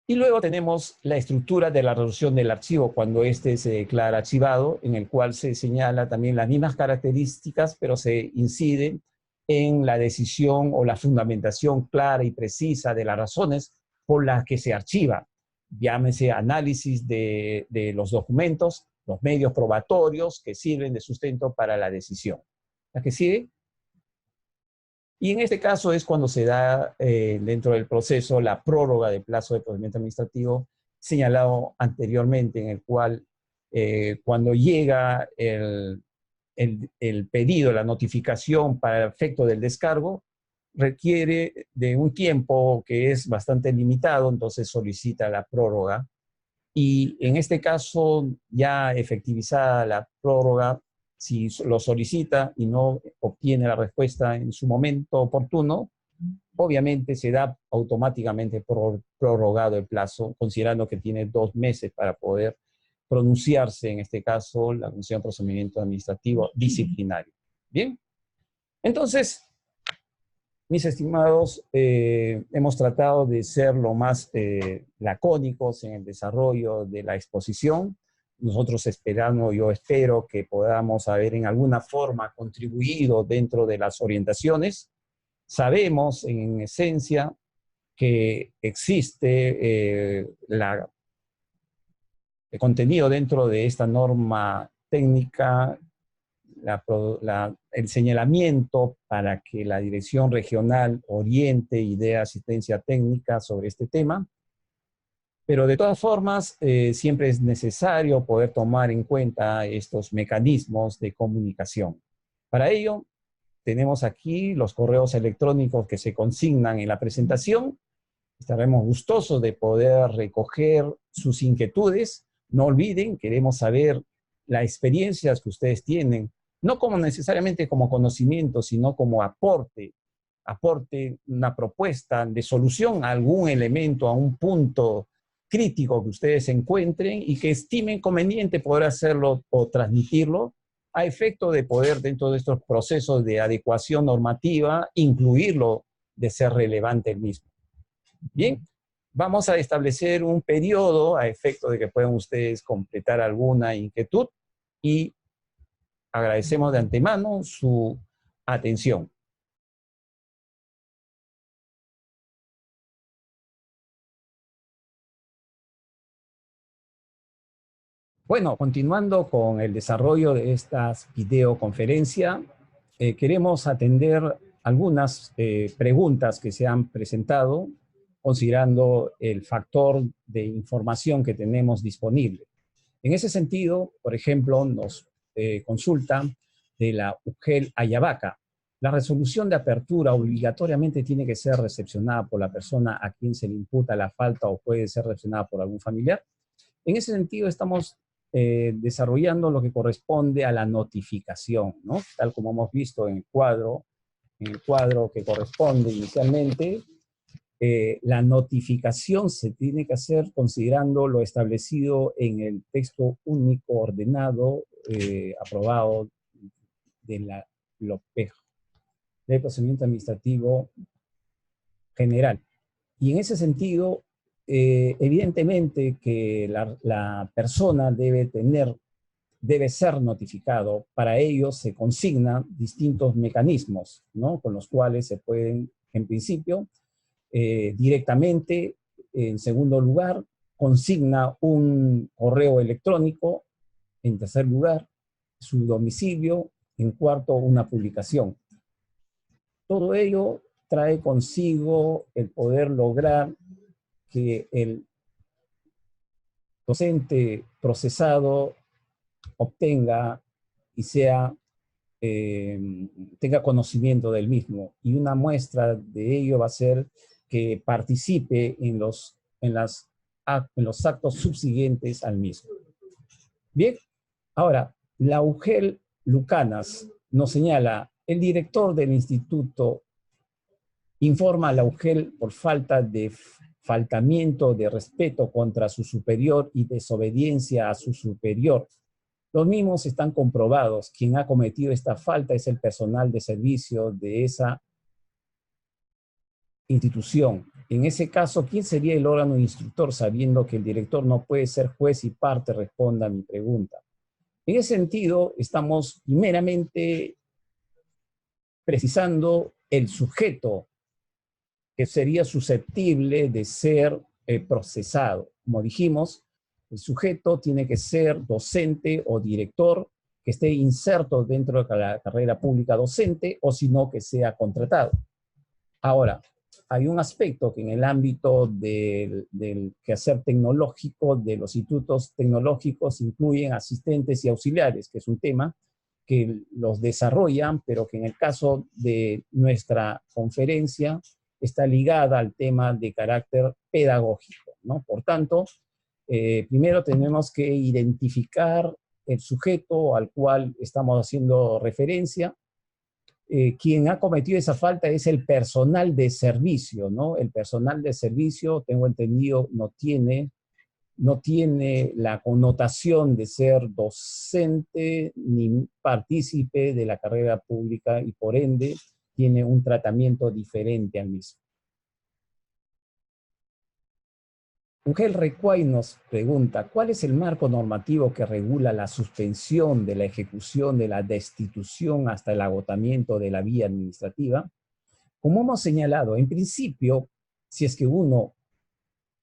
B: Y luego tenemos la estructura de la resolución del archivo, cuando éste se declara archivado, en el cual se señala también las mismas características, pero se incide en la decisión o la fundamentación clara y precisa de las razones por las que se archiva. Llámese análisis de los documentos, los medios probatorios que sirven de sustento para la decisión. ¿La que sigue? Y en este caso es cuando se da dentro del proceso la prórroga de plazo de procedimiento administrativo señalado anteriormente, en el cual cuando llega el pedido, la notificación para el efecto del descargo, requiere de un tiempo que es bastante limitado, entonces solicita la prórroga. Y en este caso, ya efectivizada la prórroga, si lo solicita y no obtiene la respuesta en su momento oportuno, obviamente se da automáticamente prorrogado el plazo, considerando que tiene 2 meses para poder pronunciarse, en este caso, la Comisión de Procedimiento Administrativo Disciplinario. Bien, entonces, mis estimados, hemos tratado de ser lo más lacónicos en el desarrollo de la exposición. Nosotros esperamos, yo espero que podamos haber en alguna forma contribuido dentro de las orientaciones. Sabemos en esencia que existe el contenido dentro de esta norma técnica, el señalamiento para que la dirección regional oriente y dé asistencia técnica sobre este tema. Pero de todas formas, siempre es necesario poder tomar en cuenta estos mecanismos de comunicación. Para ello, tenemos aquí los correos electrónicos que se consignan en la presentación. Estaremos gustosos de poder recoger sus inquietudes. No olviden, queremos saber las experiencias que ustedes tienen, no como necesariamente como conocimiento, sino como aporte, una propuesta de solución a algún elemento, a un punto crítico que ustedes encuentren y que estimen conveniente poder hacerlo o transmitirlo a efecto de poder, dentro de estos procesos de adecuación normativa, incluirlo de ser relevante el mismo. Bien, vamos a establecer un periodo a efecto de que puedan ustedes completar alguna inquietud y agradecemos de antemano su atención. Bueno, continuando con el desarrollo de estas videoconferencias, queremos atender algunas preguntas que se han presentado, considerando el factor de información que tenemos disponible. En ese sentido, por ejemplo, nos consultan de la UGEL Ayabaca. La resolución de apertura obligatoriamente tiene que ser recepcionada por la persona a quien se le imputa la falta o puede ser recepcionada por algún familiar. En ese sentido, estamos desarrollando lo que corresponde a la notificación, ¿no? Tal como hemos visto en el cuadro en el cuadro que corresponde inicialmente, la notificación se tiene que hacer considerando lo establecido en el texto único ordenado aprobado de la LOPEJ, del procedimiento administrativo general. Y en ese sentido, evidentemente que la persona debe ser notificado. Para ello se consignan distintos mecanismos, ¿no? Con los cuales se pueden, en principio, directamente, en segundo lugar, consigna un correo electrónico, en tercer lugar, su domicilio, en cuarto, una publicación. Todo ello trae consigo el poder lograr que el docente procesado obtenga y tenga conocimiento del mismo. Y una muestra de ello va a ser que participe en los actos subsiguientes al mismo. Bien, ahora, la UGEL Lucanas nos señala: el director del instituto informa a la UGEL por faltamiento de respeto contra su superior y desobediencia a su superior. Los mismos están comprobados. Quien ha cometido esta falta es el personal de servicio de esa institución. En ese caso, ¿quién sería el órgano instructor, sabiendo que el director no puede ser juez y parte? Responda a mi pregunta. En ese sentido, estamos primeramente precisando el sujeto que sería susceptible de ser procesado. Como dijimos, el sujeto tiene que ser docente o director que esté inserto dentro de la carrera pública docente, o si no, que sea contratado. Ahora, hay un aspecto que en el ámbito del quehacer tecnológico de los institutos tecnológicos incluyen asistentes y auxiliares, que es un tema que los desarrollan, pero que en el caso de nuestra conferencia está ligada al tema de carácter pedagógico, ¿no? Por tanto, primero tenemos que identificar el sujeto al cual estamos haciendo referencia. Quien ha cometido esa falta es el personal de servicio, ¿no? El personal de servicio, tengo entendido, no tiene la connotación de ser docente ni partícipe de la carrera pública y por ende tiene un tratamiento diferente al mismo. Ungel Recuay nos pregunta: ¿cuál es el marco normativo que regula la suspensión de la ejecución de la destitución hasta el agotamiento de la vía administrativa? Como hemos señalado, en principio, si es que uno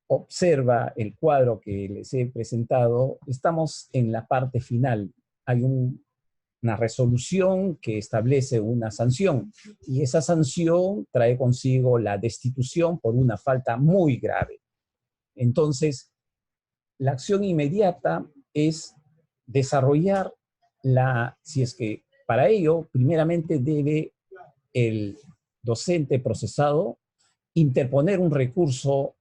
B: observa el cuadro que les he presentado, estamos en la parte final. Hay una resolución que establece una sanción, y esa sanción trae consigo la destitución por una falta muy grave. Entonces, la acción inmediata es desarrollar si es que para ello, primeramente debe el docente procesado interponer un recurso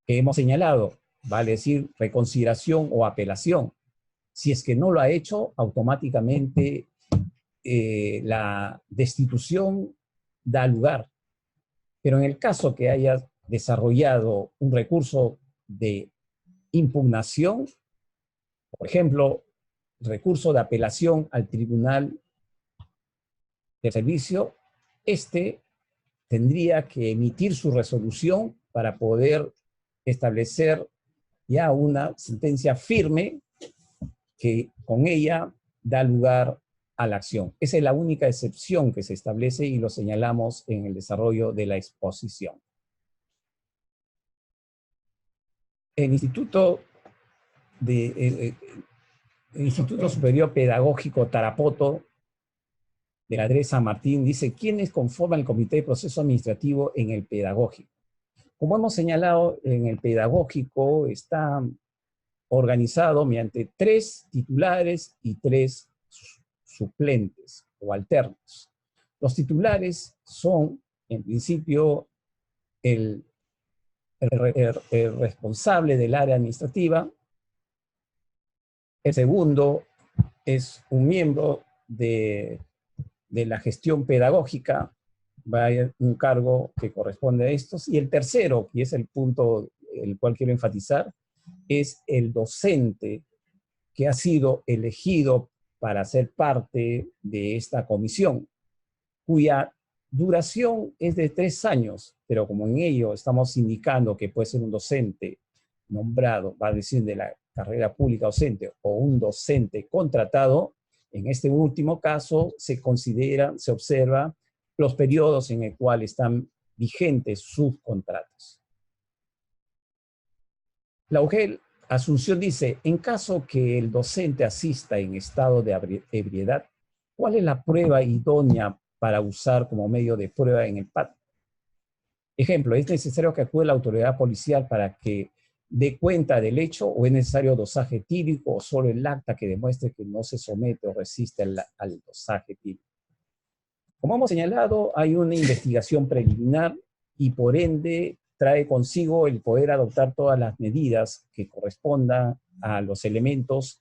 B: que hemos señalado, vale decir, reconsideración o apelación. Si es que no lo ha hecho, automáticamente la destitución da lugar. Pero en el caso que haya desarrollado un recurso de impugnación, por ejemplo, recurso de apelación al Tribunal de Servicio, tendría que emitir su resolución para poder establecer ya una sentencia firme que con ella da lugar a la acción. Esa es la única excepción que se establece y lo señalamos en el desarrollo de la exposición. El Instituto Superior Pedagógico Tarapoto de la Andrés San Martín dice: ¿quiénes conforman el Comité de Proceso Administrativo en el pedagógico? Como hemos señalado, en el pedagógico está organizado mediante 3 titulares y 3 suplentes o alternos. Los titulares son, en principio, el responsable del área administrativa. El segundo es un miembro de de la gestión pedagógica, va a haber un cargo que corresponde a estos. Y el tercero, que es el punto el cual quiero enfatizar, es el docente que ha sido elegido para ser parte de esta comisión, cuya duración es de 3 años, pero como en ello estamos indicando que puede ser un docente nombrado, va a decir de la carrera pública docente, o un docente contratado, en este último caso se considera, se observa los periodos en el cual están vigentes sus contratos. La UGEL Asunción dice, en caso que el docente asista en estado de ebriedad, ¿cuál es la prueba idónea para usar como medio de prueba en el PAT? Ejemplo, ¿es necesario que acude la autoridad policial para que dé cuenta del hecho o es necesario dosaje etílico o solo el acta que demuestre que no se somete o resiste al dosaje etílico? Como hemos señalado, hay una investigación preliminar y por ende trae consigo el poder adoptar todas las medidas que correspondan a los elementos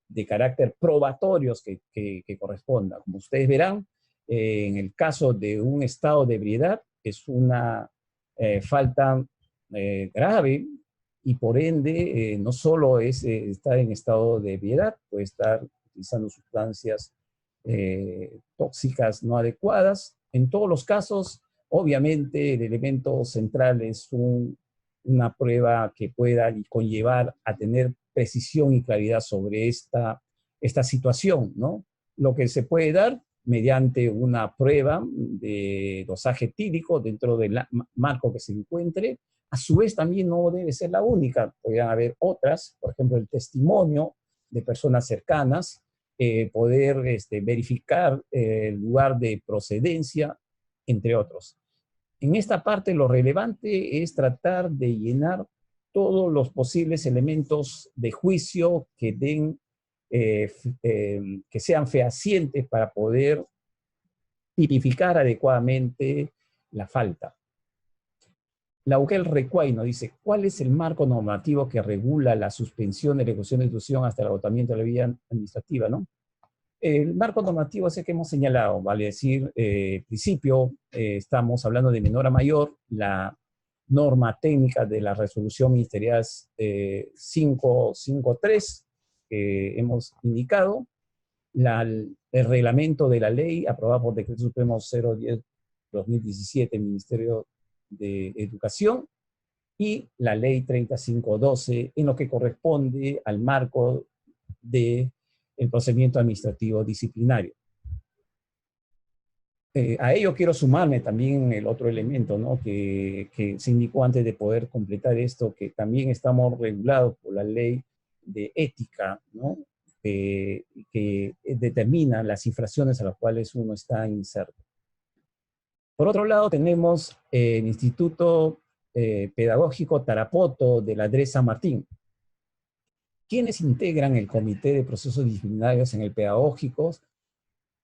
B: de carácter probatorios que correspondan. Como ustedes verán, en el caso de un estado de ebriedad, es una falta grave y por ende no solo es estar en estado de ebriedad, puede estar utilizando sustancias tóxicas no adecuadas. En todos los casos, obviamente el elemento central es una prueba que pueda conllevar a tener precisión y claridad sobre esta situación, ¿no? Lo que se puede dar mediante una prueba de dosaje etílico dentro del marco que se encuentre. A su vez también no debe ser la única, podrían haber otras, por ejemplo el testimonio de personas cercanas, poder verificar el lugar de procedencia, entre otros. En esta parte lo relevante es tratar de llenar todos los posibles elementos de juicio que que sean fehacientes para poder tipificar adecuadamente la falta. La UGEL Recuay nos dice, ¿cuál es el marco normativo que regula la suspensión de la ejecución de institución hasta el agotamiento de la vía administrativa, ¿no? El marco normativo es el que hemos señalado, vale decir, principio, estamos hablando de menor a mayor, la norma técnica de la resolución ministerial 553 que hemos indicado, el reglamento de la ley aprobado por Decreto Supremo 010-2017, Ministerio de Educación, y la ley 3512 en lo que corresponde al marco del procedimiento administrativo disciplinario. A ello quiero sumarme también el otro elemento, ¿no? que se indicó antes de poder completar esto, que también estamos regulados por la ley de ética, ¿no? que determina las infracciones a las cuales uno está inserto. Por otro lado, tenemos el Instituto Pedagógico Tarapoto de la Dre San Martín. ¿Quiénes integran el Comité de Procesos Disciplinarios en el Pedagógico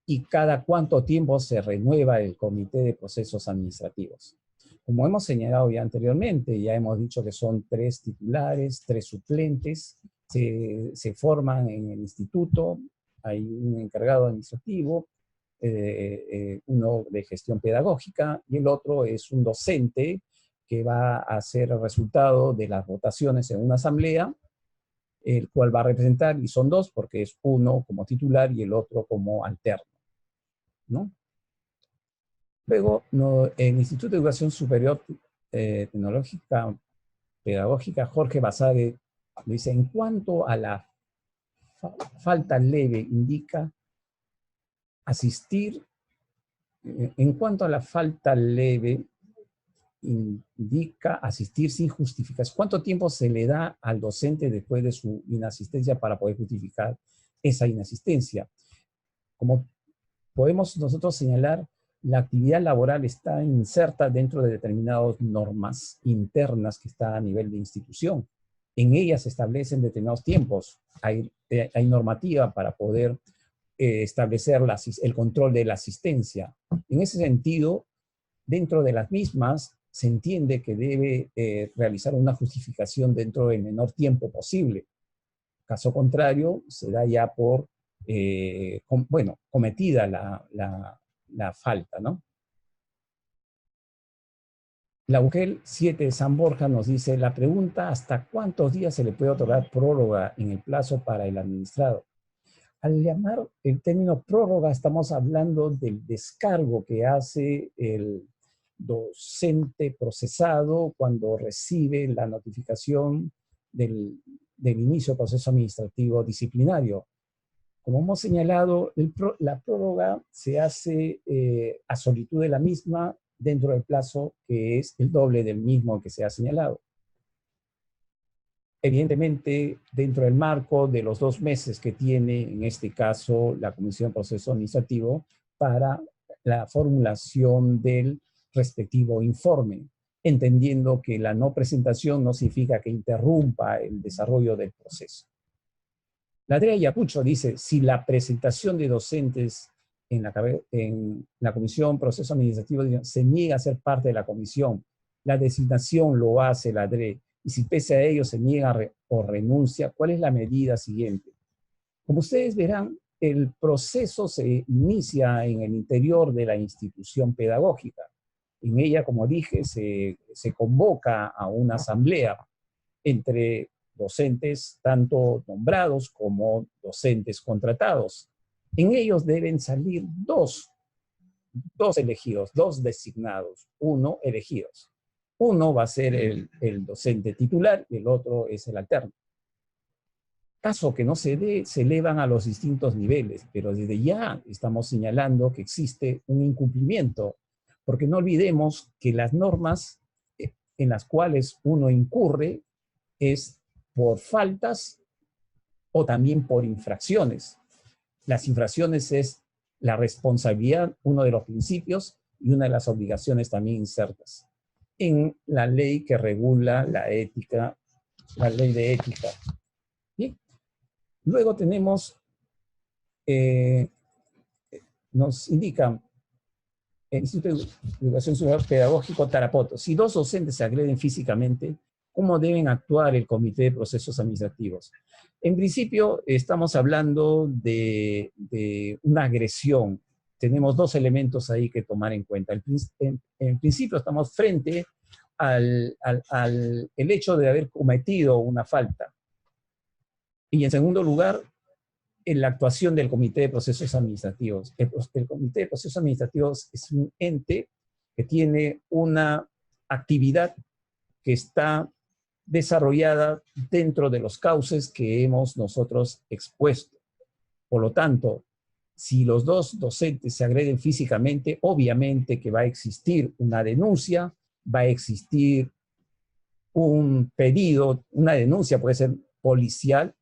B: y cada cuánto tiempo se renueva el Comité de Procesos Administrativos? Como hemos señalado ya anteriormente, ya hemos dicho que son 3 titulares, 3 suplentes, se forman en el instituto, hay un encargado administrativo, uno de gestión pedagógica y el otro es un docente que va a ser el resultado de las votaciones en una asamblea, el cual va a representar, y son 2 porque es uno como titular y el otro como alterno, ¿no? Luego, el Instituto de Educación Superior Tecnológica Pedagógica Jorge Basabe dice, en cuanto a la falta leve, indica asistir, en cuanto a la falta leve, indica asistir sin justificación. ¿Cuánto tiempo se le da al docente después de su inasistencia para poder justificar esa inasistencia? Como podemos nosotros señalar, la actividad laboral está inserta dentro de determinadas normas internas que están a nivel de institución. En ellas se establecen determinados tiempos. Hay normativa para poder establecer el control de la asistencia. En ese sentido, dentro de las mismas, se entiende que debe realizar una justificación dentro del menor tiempo posible. Caso contrario, se da ya por, cometida la falta, ¿no? La UGEL 7 de San Borja nos dice, la pregunta, ¿hasta cuántos días se le puede otorgar prórroga en el plazo para el administrado? Al llamar el término prórroga, estamos hablando del descargo que hace el docente procesado cuando recibe la notificación del inicio del proceso administrativo disciplinario. Como hemos señalado, la prórroga se hace a solitud de la misma dentro del plazo que es el doble del mismo que se ha señalado. Evidentemente, dentro del marco de los 2 meses que tiene, en este caso, la Comisión de Proceso Administrativo para la formulación del respectivo informe, entendiendo que la no presentación no significa que interrumpa el desarrollo del proceso. La Andrea Yacucho dice, si la presentación de docentes en la Comisión Proceso Administrativo se niega a ser parte de la comisión, la designación lo hace la DRE, y si pese a ello se niega o renuncia, ¿cuál es la medida siguiente? Como ustedes verán, el proceso se inicia en el interior de la institución pedagógica. En ella, como dije, se convoca a una asamblea entre docentes tanto nombrados como docentes contratados. En ellos deben salir dos elegidos, 2 designados, 1 elegidos. Uno va a ser el docente titular y el otro es el alterno. Caso que no se dé, se elevan a los distintos niveles, pero desde ya estamos señalando que existe un incumplimiento, porque no olvidemos que las normas en las cuales uno incurre es por faltas o también por infracciones. Las infracciones es la responsabilidad, uno de los principios y una de las obligaciones también insertas en la ley que regula la ética, la ley de ética. ¿Bien? Luego tenemos, nos indican el Instituto de Educación Superior Pedagógico Tarapoto, si 2 docentes se agreden físicamente, ¿cómo deben actuar el Comité de Procesos Administrativos? En principio, estamos hablando de una agresión. Tenemos 2 elementos ahí que tomar en cuenta. En principio, estamos frente al hecho de haber cometido una falta. Y en segundo lugar, en la actuación del Comité de Procesos Administrativos. El Comité de Procesos Administrativos es un ente que tiene una actividad que está desarrollada dentro de los cauces que hemos nosotros expuesto. Por lo tanto, si los 2 docentes se agreden físicamente, obviamente que va a existir una denuncia, va a existir un pedido, una denuncia puede ser policial,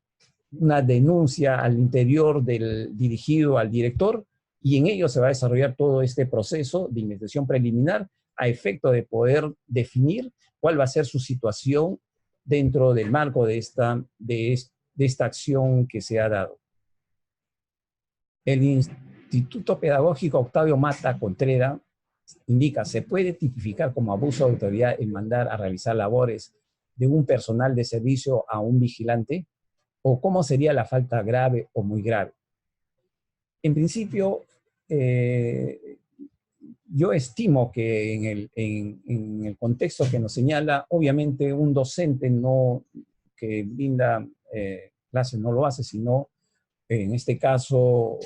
B: una denuncia al interior dirigido al director, y en ello se va a desarrollar todo este proceso de investigación preliminar a efecto de poder definir cuál va a ser su situación dentro del marco de esta acción que se ha dado. El Instituto Pedagógico Octavio Mata Contreras indica, ¿se puede tipificar como abuso de autoridad el mandar a realizar labores de un personal de servicio a un vigilante? ¿O cómo sería la falta grave o muy grave? En principio, yo estimo que en el contexto que nos señala, obviamente un docente que brinda clases no lo hace, sino en este caso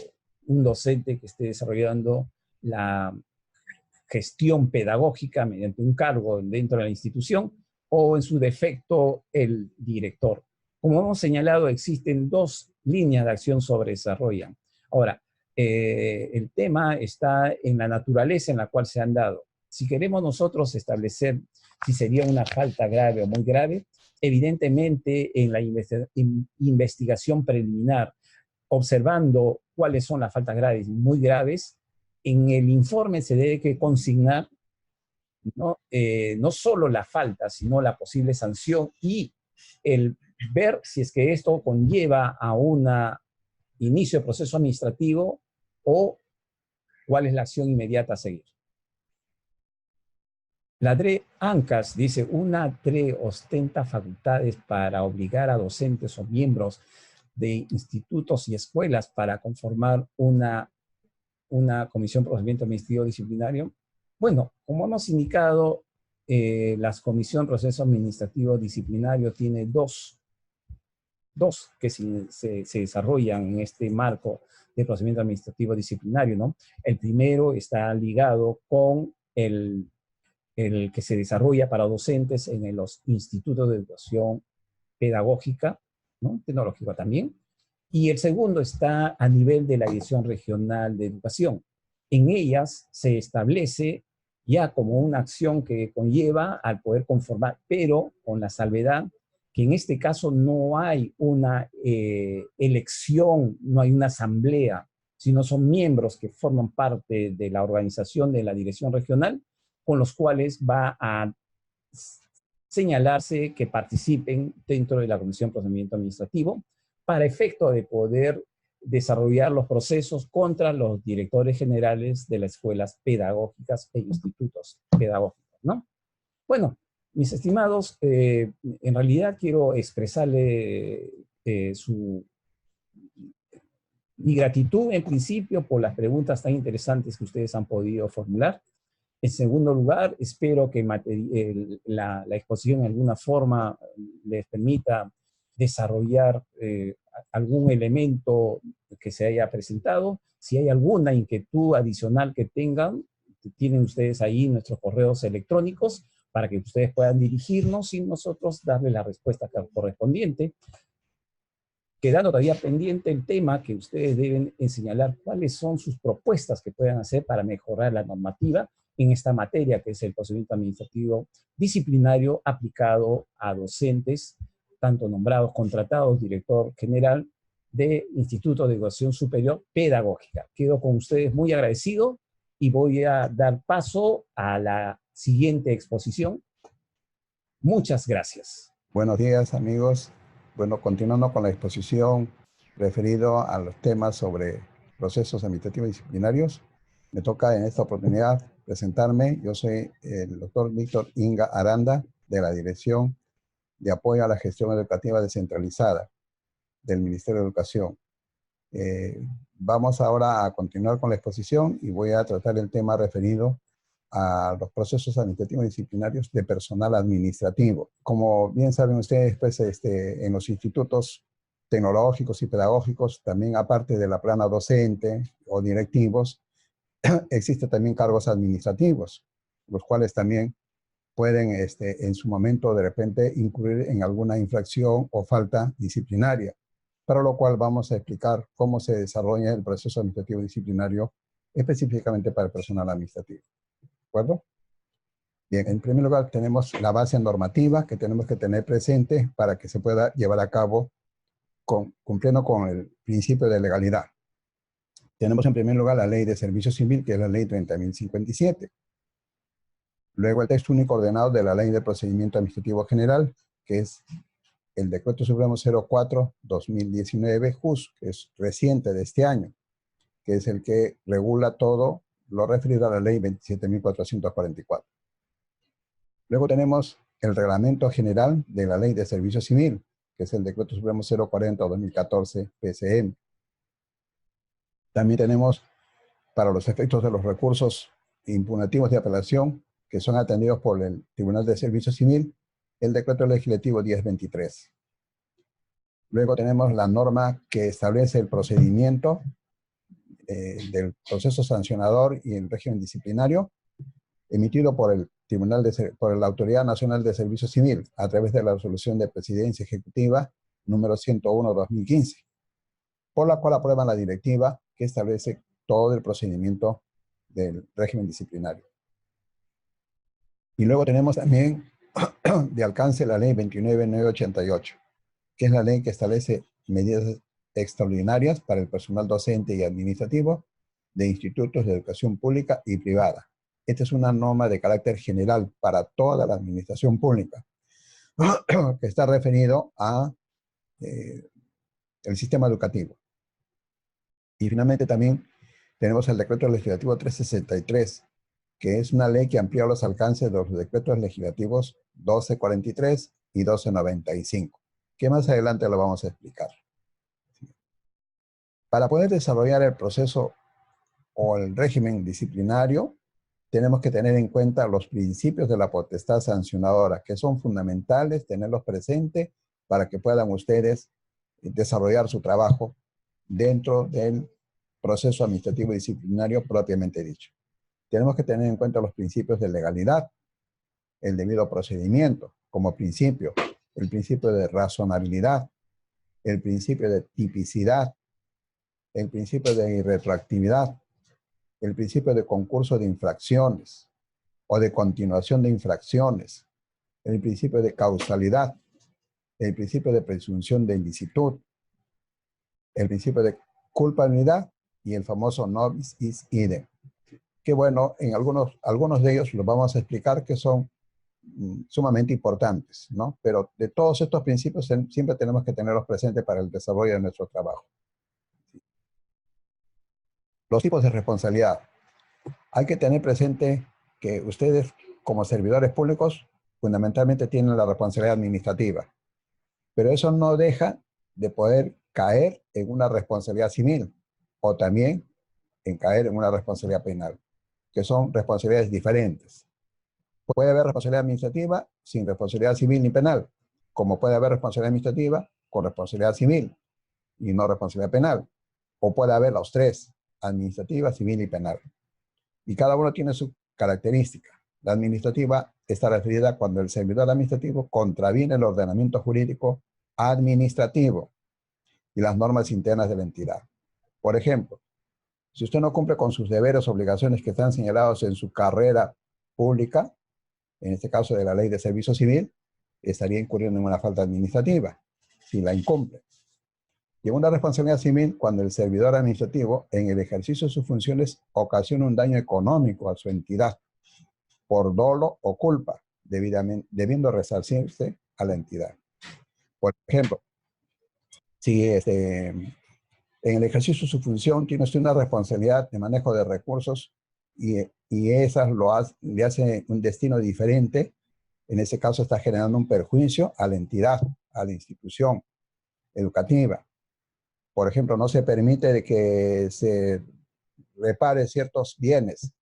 B: un docente que esté desarrollando la gestión pedagógica mediante un cargo dentro de la institución o en su defecto el director. Como hemos señalado, existen 2 líneas de acción sobre desarrollo. Ahora, el tema está en la naturaleza en la cual se han dado. Si queremos nosotros establecer si sería una falta grave o muy grave, evidentemente en la investigación preliminar, observando cuáles son las faltas graves y muy graves, en el informe se debe que consignar no solo la falta, sino la posible sanción y el ver si es que esto conlleva a un inicio de proceso administrativo o cuál es la acción inmediata a seguir. La DRE ANCAS dice, una DRE ostenta facultades para obligar a docentes o miembros de institutos y escuelas para conformar una una comisión de procedimiento administrativo disciplinario? Bueno, como hemos indicado, la comisión de proceso administrativo disciplinario tiene dos que se desarrollan en este marco de procedimiento administrativo disciplinario, ¿no? El primero está ligado con el que se desarrolla para docentes en los institutos de educación pedagógica, ¿no? Tecnológica también. Y el segundo está a nivel de la Dirección Regional de Educación. En ellas se establece ya como una acción que conlleva al poder conformar, pero con la salvedad que en este caso no hay una elección, no hay una asamblea, sino son miembros que forman parte de la organización de la Dirección Regional, con los cuales va a señalarse que participen dentro de la Comisión de Procedimiento Administrativo para efecto de poder desarrollar los procesos contra los directores generales de las escuelas pedagógicas e institutos pedagógicos, ¿no? Bueno, mis estimados, en realidad quiero expresarle mi gratitud en principio por las preguntas tan interesantes que ustedes han podido formular. En segundo lugar, espero que la exposición en alguna forma les permita desarrollar algún elemento que se haya presentado. Si hay alguna inquietud adicional que tengan, tienen ustedes ahí nuestros correos electrónicos para que ustedes puedan dirigirnos y nosotros darle la respuesta correspondiente. Quedando todavía pendiente el tema que ustedes deben señalar cuáles son sus propuestas que puedan hacer para mejorar la normativa en esta materia, que es el procedimiento administrativo disciplinario aplicado a docentes, tanto nombrados, contratados, director general de Instituto de Educación Superior Pedagógica. Quedo con ustedes muy agradecido y voy a dar paso a la siguiente exposición. Muchas gracias.
C: Buenos días, amigos. Bueno, continuando con la exposición referido a los temas sobre procesos administrativos disciplinarios, me toca en esta oportunidad presentarme. Yo soy el doctor Víctor Inga Aranda, de la Dirección de Apoyo a la Gestión Educativa Descentralizada del Ministerio de Educación. Vamos ahora a continuar con la exposición y voy a tratar el tema referido a los procesos administrativos disciplinarios de personal administrativo. Como bien saben ustedes, pues, en los institutos tecnológicos y pedagógicos, también aparte de la plana docente o directivos, existen también cargos administrativos, los cuales también pueden en su momento de repente incurrir en alguna infracción o falta disciplinaria, para lo cual vamos a explicar cómo se desarrolla el proceso administrativo disciplinario específicamente para el personal administrativo. ¿De acuerdo? Bien, en primer lugar tenemos la base normativa que tenemos que tener presente para que se pueda llevar a cabo cumpliendo con el principio de legalidad. Tenemos en primer lugar la Ley de Servicio Civil, que es la Ley 30.057. Luego el texto único ordenado de la Ley de Procedimiento Administrativo General, que es el Decreto Supremo 04/2019, JUS, que es reciente de este año, que es el que regula todo lo referido a la Ley 27.444. Luego tenemos el Reglamento General de la Ley de Servicio Civil, que es el Decreto Supremo 040/2014, PCM. También tenemos, para los efectos de los recursos impugnativos de apelación, que son atendidos por el Tribunal de Servicio Civil, el Decreto Legislativo 1023. Luego tenemos la norma que establece el procedimiento del proceso sancionador y el régimen disciplinario, emitido por la Autoridad Nacional de Servicio Civil a través de la resolución de Presidencia Ejecutiva número 101/2015, por la cual aprueban la directiva que establece todo el procedimiento del régimen disciplinario. Y luego tenemos también de alcance la Ley 29.988, que es la ley que establece medidas extraordinarias para el personal docente y administrativo de institutos de educación pública y privada. Esta es una norma de carácter general para toda la administración pública, que está referido a el sistema educativo. Y finalmente también tenemos el Decreto Legislativo 363, que es una ley que amplía los alcances de los decretos legislativos 1243 y 1295, que más adelante lo vamos a explicar. Para poder desarrollar el proceso o el régimen disciplinario, tenemos que tener en cuenta los principios de la potestad sancionadora, que son fundamentales tenerlos presentes para que puedan ustedes desarrollar su trabajo dentro del proceso administrativo disciplinario propiamente dicho. Tenemos que tener en cuenta los principios de legalidad, el debido procedimiento como principio, el principio de razonabilidad, el principio de tipicidad, el principio de irretroactividad, el principio de concurso de infracciones o de continuación de infracciones, el principio de causalidad, el principio de presunción de ilicitud, el principio de culpabilidad y el famoso non bis in idem. Que bueno, en algunos de ellos los vamos a explicar que son sumamente importantes, ¿no? Pero de todos estos principios siempre tenemos que tenerlos presentes para el desarrollo de nuestro trabajo. Los tipos de responsabilidad. Hay que tener presente que ustedes, como servidores públicos, fundamentalmente tienen la responsabilidad administrativa, pero eso no deja de poder caer en una responsabilidad civil o también en caer en una responsabilidad penal, que son responsabilidades diferentes. Puede haber responsabilidad administrativa sin responsabilidad civil ni penal, como puede haber responsabilidad administrativa con responsabilidad civil y no responsabilidad penal, o puede haber los tres, administrativa, civil y penal. Y cada uno tiene su característica. La administrativa está referida cuando el servidor administrativo contraviene el ordenamiento jurídico administrativo y las normas internas de la entidad. Por ejemplo, si usted no cumple con sus deberes o obligaciones que están señalados en su carrera pública, en este caso de la Ley de Servicio Civil, estaría incurriendo en una falta administrativa, si la incumple. Y una responsabilidad civil cuando el servidor administrativo, en el ejercicio de sus funciones, ocasiona un daño económico a su entidad, por dolo o culpa, debiendo resarcirse a la entidad. Por ejemplo, si en el ejercicio de su función tiene usted una responsabilidad de manejo de recursos y esas le hace un destino diferente, en ese caso está generando un perjuicio a la entidad, a la institución educativa. Por ejemplo, no se permite de que se repare ciertos bienes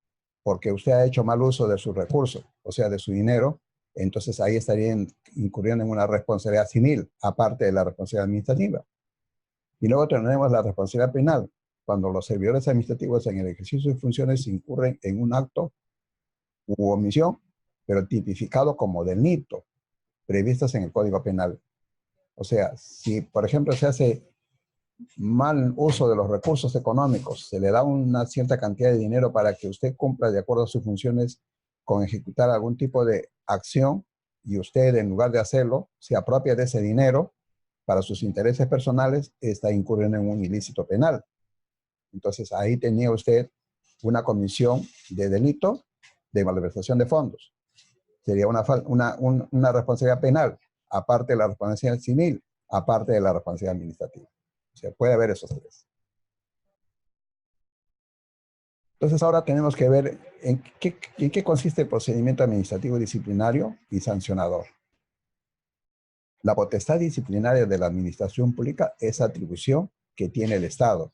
C: porque usted ha hecho mal uso de sus recursos, o sea, de su dinero, entonces ahí estarían incurriendo en una responsabilidad civil, aparte de la responsabilidad administrativa. Y luego tenemos la responsabilidad penal, cuando los servidores administrativos en el ejercicio de funciones incurren en un acto u omisión, pero tipificado como delito, previstas en el Código Penal. O sea, si por ejemplo se hace mal uso de los recursos económicos, se le da una cierta cantidad de dinero para que usted cumpla de acuerdo a sus funciones con ejecutar algún tipo de acción y usted en lugar de hacerlo se apropia de ese dinero para sus intereses personales, está incurriendo en un ilícito penal. Entonces ahí tenía usted una comisión de delito de malversación de fondos. Sería una responsabilidad penal, aparte de la responsabilidad civil, aparte de la responsabilidad administrativa. O sea, puede haber esos tres. Entonces ahora tenemos que ver en qué consiste el procedimiento administrativo disciplinario y sancionador. La potestad disciplinaria de la administración pública es atribución que tiene el Estado.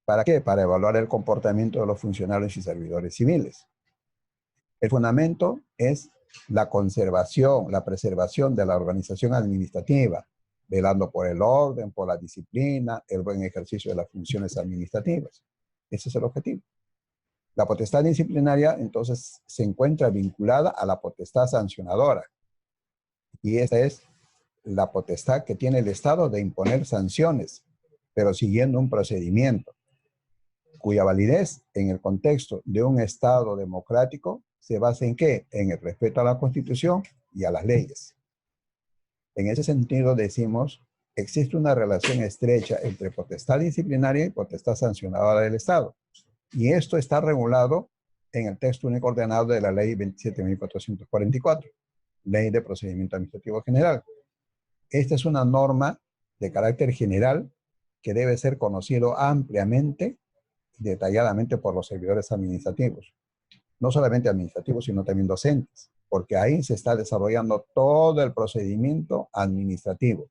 C: ¿Para qué? Para evaluar el comportamiento de los funcionarios y servidores civiles. El fundamento es la conservación, la preservación de la organización administrativa, velando por el orden, por la disciplina, el buen ejercicio de las funciones administrativas. Ese es el objetivo. La potestad disciplinaria, entonces, se encuentra vinculada a la potestad sancionadora. Y esta es la potestad que tiene el Estado de imponer sanciones, pero siguiendo un procedimiento, cuya validez en el contexto de un Estado democrático se basa en ¿qué? En el respeto a la Constitución y a las leyes. En ese sentido decimos, existe una relación estrecha entre potestad disciplinaria y potestad sancionadora del Estado. Y esto está regulado en el texto único ordenado de la Ley 27.444, Ley de Procedimiento Administrativo General. Esta es una norma de carácter general que debe ser conocido ampliamente y detalladamente por los servidores administrativos. No solamente administrativos, sino también docentes, porque ahí se está desarrollando todo el procedimiento administrativo,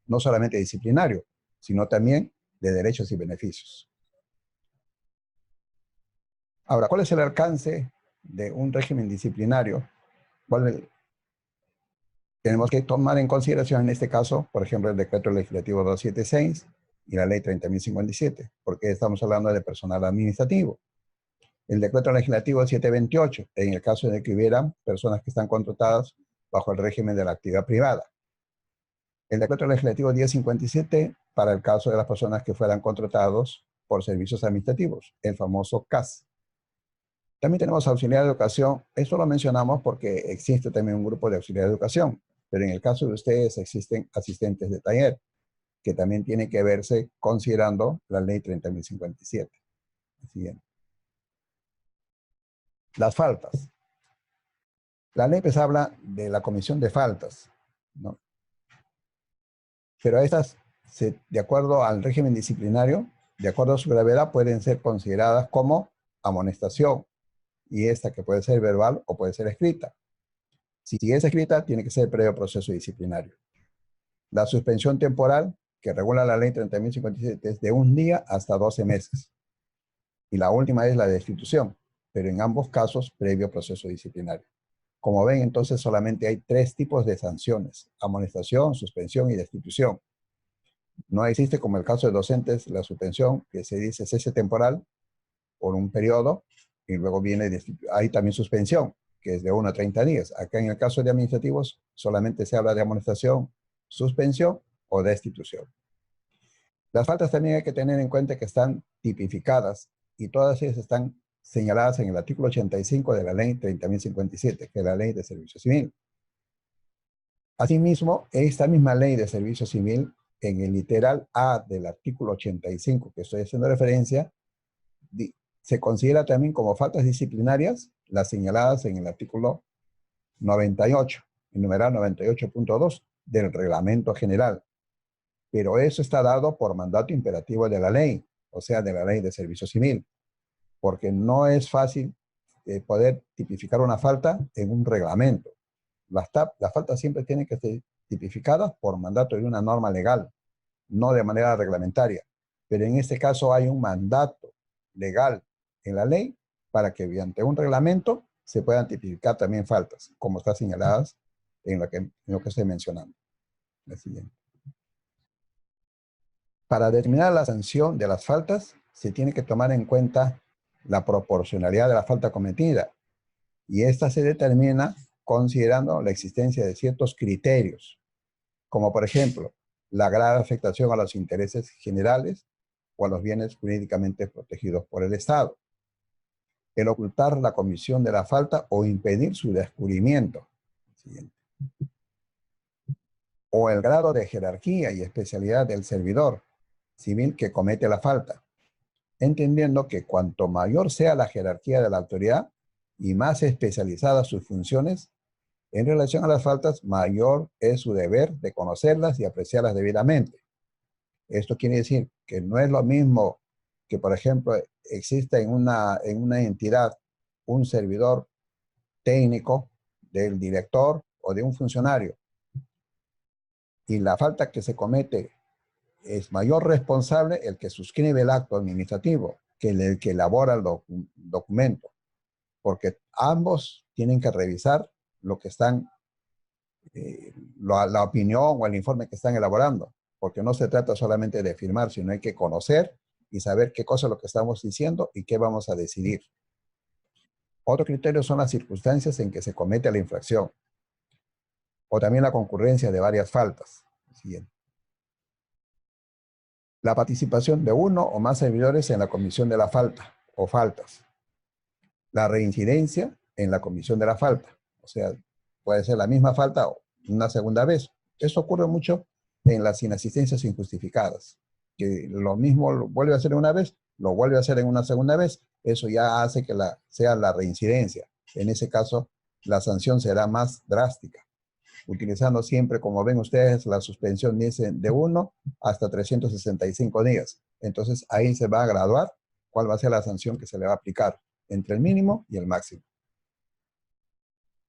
C: no solamente disciplinario, sino también de derechos y beneficios. Ahora, ¿cuál es el alcance de un régimen disciplinario? Tenemos que tomar en consideración en este caso, por ejemplo, el decreto legislativo 276 y la ley 30.057, porque estamos hablando de personal administrativo. El decreto legislativo 728, en el caso de que hubieran personas que están contratadas bajo el régimen de la actividad privada. El decreto legislativo 1057 para el caso de las personas que fueran contratados por servicios administrativos, el famoso CAS. También tenemos auxiliar de educación. Esto lo mencionamos porque existe también un grupo de auxiliar de educación, pero en el caso de ustedes existen asistentes de taller, que también tiene que verse considerando la ley 30.057. Siguiente. Las faltas. La ley pues habla de la comisión de faltas, ¿no? Pero estas, de acuerdo al régimen disciplinario, de acuerdo a su gravedad, pueden ser consideradas como amonestación, y esta que puede ser verbal o puede ser escrita. Si es escrita, tiene que ser previo proceso disciplinario. La suspensión temporal, que regula la ley 30.057, es de 1 día hasta 12 meses. Y la última es la destitución, pero en ambos casos previo proceso disciplinario. Como ven, entonces solamente hay 3 tipos de sanciones: amonestación, suspensión y destitución. No existe, como el caso de docentes, la suspensión, que se dice cese temporal por un periodo, y luego hay también suspensión, que es de 1 a 30 días. Acá en el caso de administrativos, solamente se habla de amonestación, suspensión o destitución. Las faltas también hay que tener en cuenta que están tipificadas, y todas ellas están señaladas en el artículo 85 de la ley 30.057, que es la ley de servicio civil. Asimismo, esta misma ley de servicio civil, en el literal A del artículo 85, que estoy haciendo referencia, se considera también como faltas disciplinarias las señaladas en el artículo 98, el numeral 98.2 del Reglamento General. Pero eso está dado por mandato imperativo de la ley, o sea, de la ley de servicio civil, porque no es fácil poder tipificar una falta en un reglamento. Las faltas siempre tienen que ser tipificadas por mandato de una norma legal, no de manera reglamentaria. Pero en este caso hay un mandato legal en la ley para que mediante un reglamento se puedan tipificar también faltas, como está señaladas en lo que estoy mencionando. La siguiente. Para determinar la sanción de las faltas, se tiene que tomar en cuenta la proporcionalidad de la falta cometida, y esta se determina considerando la existencia de ciertos criterios, como por ejemplo, la grave afectación a los intereses generales o a los bienes jurídicamente protegidos por el Estado, el ocultar la comisión de la falta o impedir su descubrimiento, siguiente, o el grado de jerarquía y especialidad del servidor civil que comete la falta, entendiendo que cuanto mayor sea la jerarquía de la autoridad y más especializadas sus funciones, en relación a las faltas, mayor es su deber de conocerlas y apreciarlas debidamente. Esto quiere decir que no es lo mismo que, por ejemplo, exista en una entidad un servidor técnico del director o de un funcionario, y la falta que se comete es mayor responsable el que suscribe el acto administrativo que el que elabora el documento, porque ambos tienen que revisar lo que están, la opinión o el informe que están elaborando, porque no se trata solamente de firmar, sino hay que conocer y saber qué cosa es lo que estamos diciendo y qué vamos a decidir. Otro criterio son las circunstancias en que se comete la infracción, o también la concurrencia de varias faltas. Siguiente. La participación de uno o más servidores en la comisión de la falta o faltas. La reincidencia en la comisión de la falta, o sea, puede ser la misma falta o una segunda vez. Esto ocurre mucho en las inasistencias injustificadas, que lo mismo lo vuelve a hacer una vez, lo vuelve a hacer en una segunda vez. Eso ya hace que sea la reincidencia. En ese caso, la sanción será más drástica, utilizando siempre, como ven ustedes, la suspensión dice de 1 hasta 365 días. Entonces ahí se va a graduar cuál va a ser la sanción que se le va a aplicar entre el mínimo y el máximo.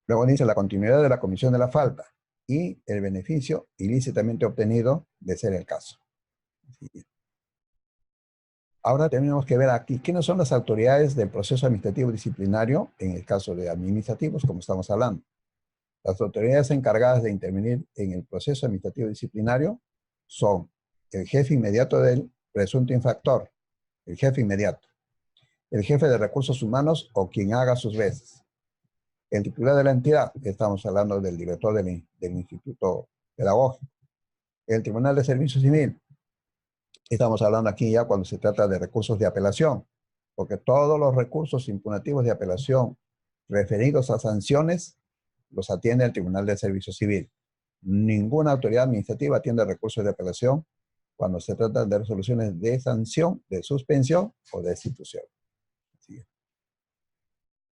C: Luego dice la continuidad de la comisión de la falta y el beneficio ilícitamente obtenido de ser el caso. Ahora tenemos que ver aquí quiénes son las autoridades del proceso administrativo disciplinario en el caso de administrativos, como estamos hablando. Las autoridades encargadas de intervenir en el proceso administrativo disciplinario son el jefe inmediato del presunto infractor, el jefe inmediato, el jefe de recursos humanos o quien haga sus veces, el titular de la entidad, estamos hablando del director del instituto pedagógico, el Tribunal de Servicio Civil, estamos hablando aquí ya cuando se trata de recursos de apelación, porque todos los recursos impugnativos de apelación referidos a sanciones los atiende el Tribunal de Servicio Civil. Ninguna autoridad administrativa atiende recursos de apelación cuando se trata de resoluciones de sanción, de suspensión o de destitución.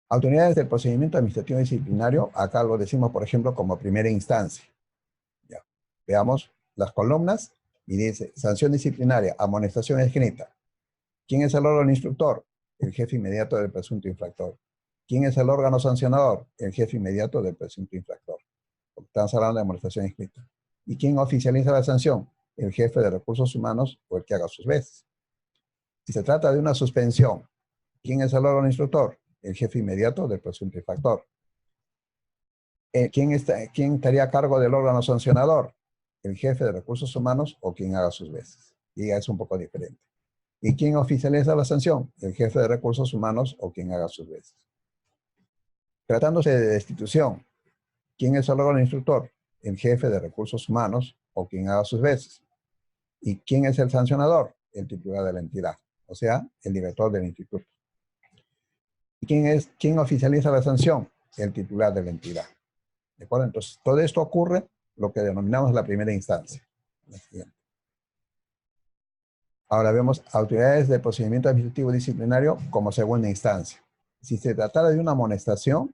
C: Autoridades del procedimiento administrativo disciplinario, acá lo decimos, por ejemplo, como primera instancia. Ya. Veamos las columnas y dice, sanción disciplinaria, amonestación escrita. ¿Quién es el órgano instructor? El jefe inmediato del presunto infractor. ¿Quién es el órgano sancionador? El jefe inmediato del presunto infractor. Porque estamos hablando de amonestación escrita. ¿Y quién oficializa la sanción? El jefe de recursos humanos o el que haga sus veces. Si se trata de una suspensión, ¿quién es el órgano instructor? El jefe inmediato del presunto infractor. ¿Quién estaría a cargo del órgano sancionador? El jefe de recursos humanos o quien haga sus veces. Y ya es un poco diferente. ¿Y quién oficializa la sanción? El jefe de recursos humanos o quien haga sus veces. Tratándose de destitución, ¿quién es el órgano instructor? El jefe de recursos humanos o quien haga sus veces. ¿Y quién es el sancionador? El titular de la entidad, o sea, el director del instituto. ¿Y quién oficializa la sanción? El titular de la entidad. ¿De acuerdo? Entonces, todo esto ocurre lo que denominamos la primera instancia. La siguiente. Ahora vemos autoridades del procedimiento administrativo disciplinario como segunda instancia. Si se tratara de una amonestación,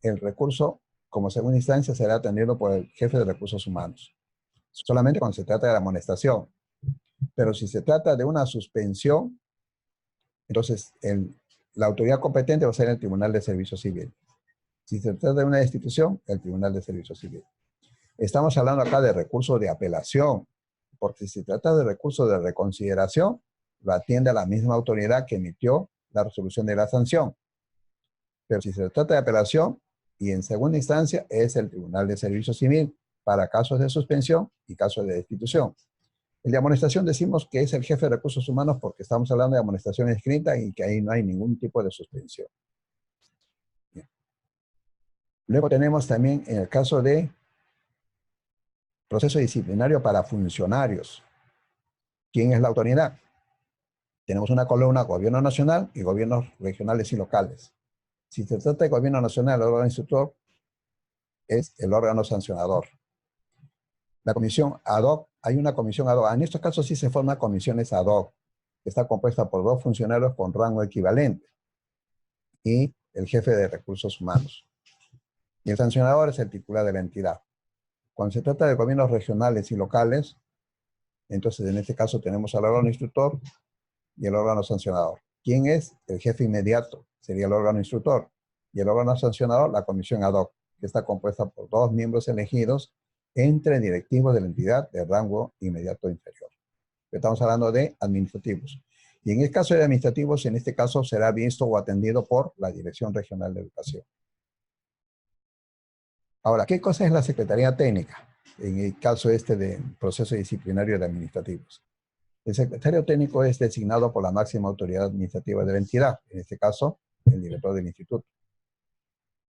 C: el recurso como segunda instancia será atendido por el jefe de recursos humanos. Solamente cuando se trata de la amonestación. Pero si se trata de una suspensión, entonces la autoridad competente va a ser el Tribunal de Servicio Civil. Si se trata de una destitución, el Tribunal de Servicio Civil. Estamos hablando acá de recurso de apelación, porque si se trata de recurso de reconsideración, lo atiende a la misma autoridad que emitió la resolución de la sanción. Pero si se trata de apelación, y en segunda instancia, es el Tribunal de Servicio Civil para casos de suspensión y casos de destitución. El de amonestación decimos que es el jefe de recursos humanos porque estamos hablando de amonestación escrita y que ahí no hay ningún tipo de suspensión. Bien. Luego tenemos también en el caso de proceso disciplinario para funcionarios. ¿Quién es la autoridad? Tenemos una columna, gobierno nacional y gobiernos regionales y locales. Si se trata de gobierno nacional, el órgano instructor es el órgano sancionador. La comisión ad hoc, hay una comisión ad hoc. En estos casos sí se forman comisiones ad hoc, que está compuesta por 2 funcionarios con rango equivalente y el jefe de recursos humanos. Y el sancionador es el titular de la entidad. Cuando se trata de gobiernos regionales y locales, entonces en este caso tenemos al órgano instructor y el órgano sancionador. ¿Quién es? El jefe inmediato, sería el órgano instructor. Y el órgano sancionador, la comisión ad hoc, que está compuesta por 2 miembros elegidos entre directivos de la entidad de rango inmediato inferior. Estamos hablando de administrativos. Y en el caso de administrativos, en este caso será visto o atendido por la Dirección Regional de Educación. Ahora, ¿qué cosa es la Secretaría Técnica? En el caso de proceso disciplinario de administrativos. El secretario técnico es designado por la máxima autoridad administrativa de la entidad, en este caso, el director del instituto.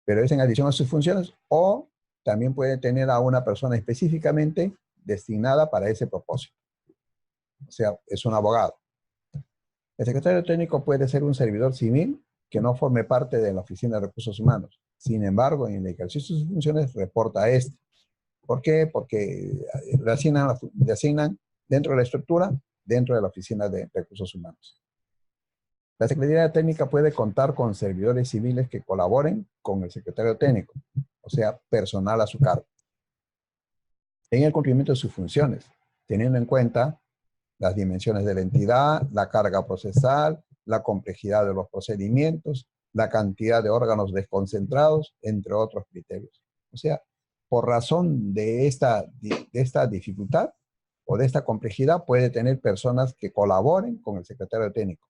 C: Pero es en adición a sus funciones o también puede tener a una persona específicamente destinada para ese propósito. O sea, es un abogado. El secretario técnico puede ser un servidor civil que no forme parte de la Oficina de Recursos Humanos. Sin embargo, en el ejercicio de sus funciones reporta a este. ¿Por qué? Porque le asignan dentro de la estructura, dentro de la Oficina de Recursos Humanos. La Secretaría Técnica puede contar con servidores civiles que colaboren con el secretario técnico, o sea, personal a su cargo, en el cumplimiento de sus funciones, teniendo en cuenta las dimensiones de la entidad, la carga procesal, la complejidad de los procedimientos, la cantidad de órganos desconcentrados, entre otros criterios. O sea, por razón de esta dificultad, o de esta complejidad puede tener personas que colaboren con el secretario técnico.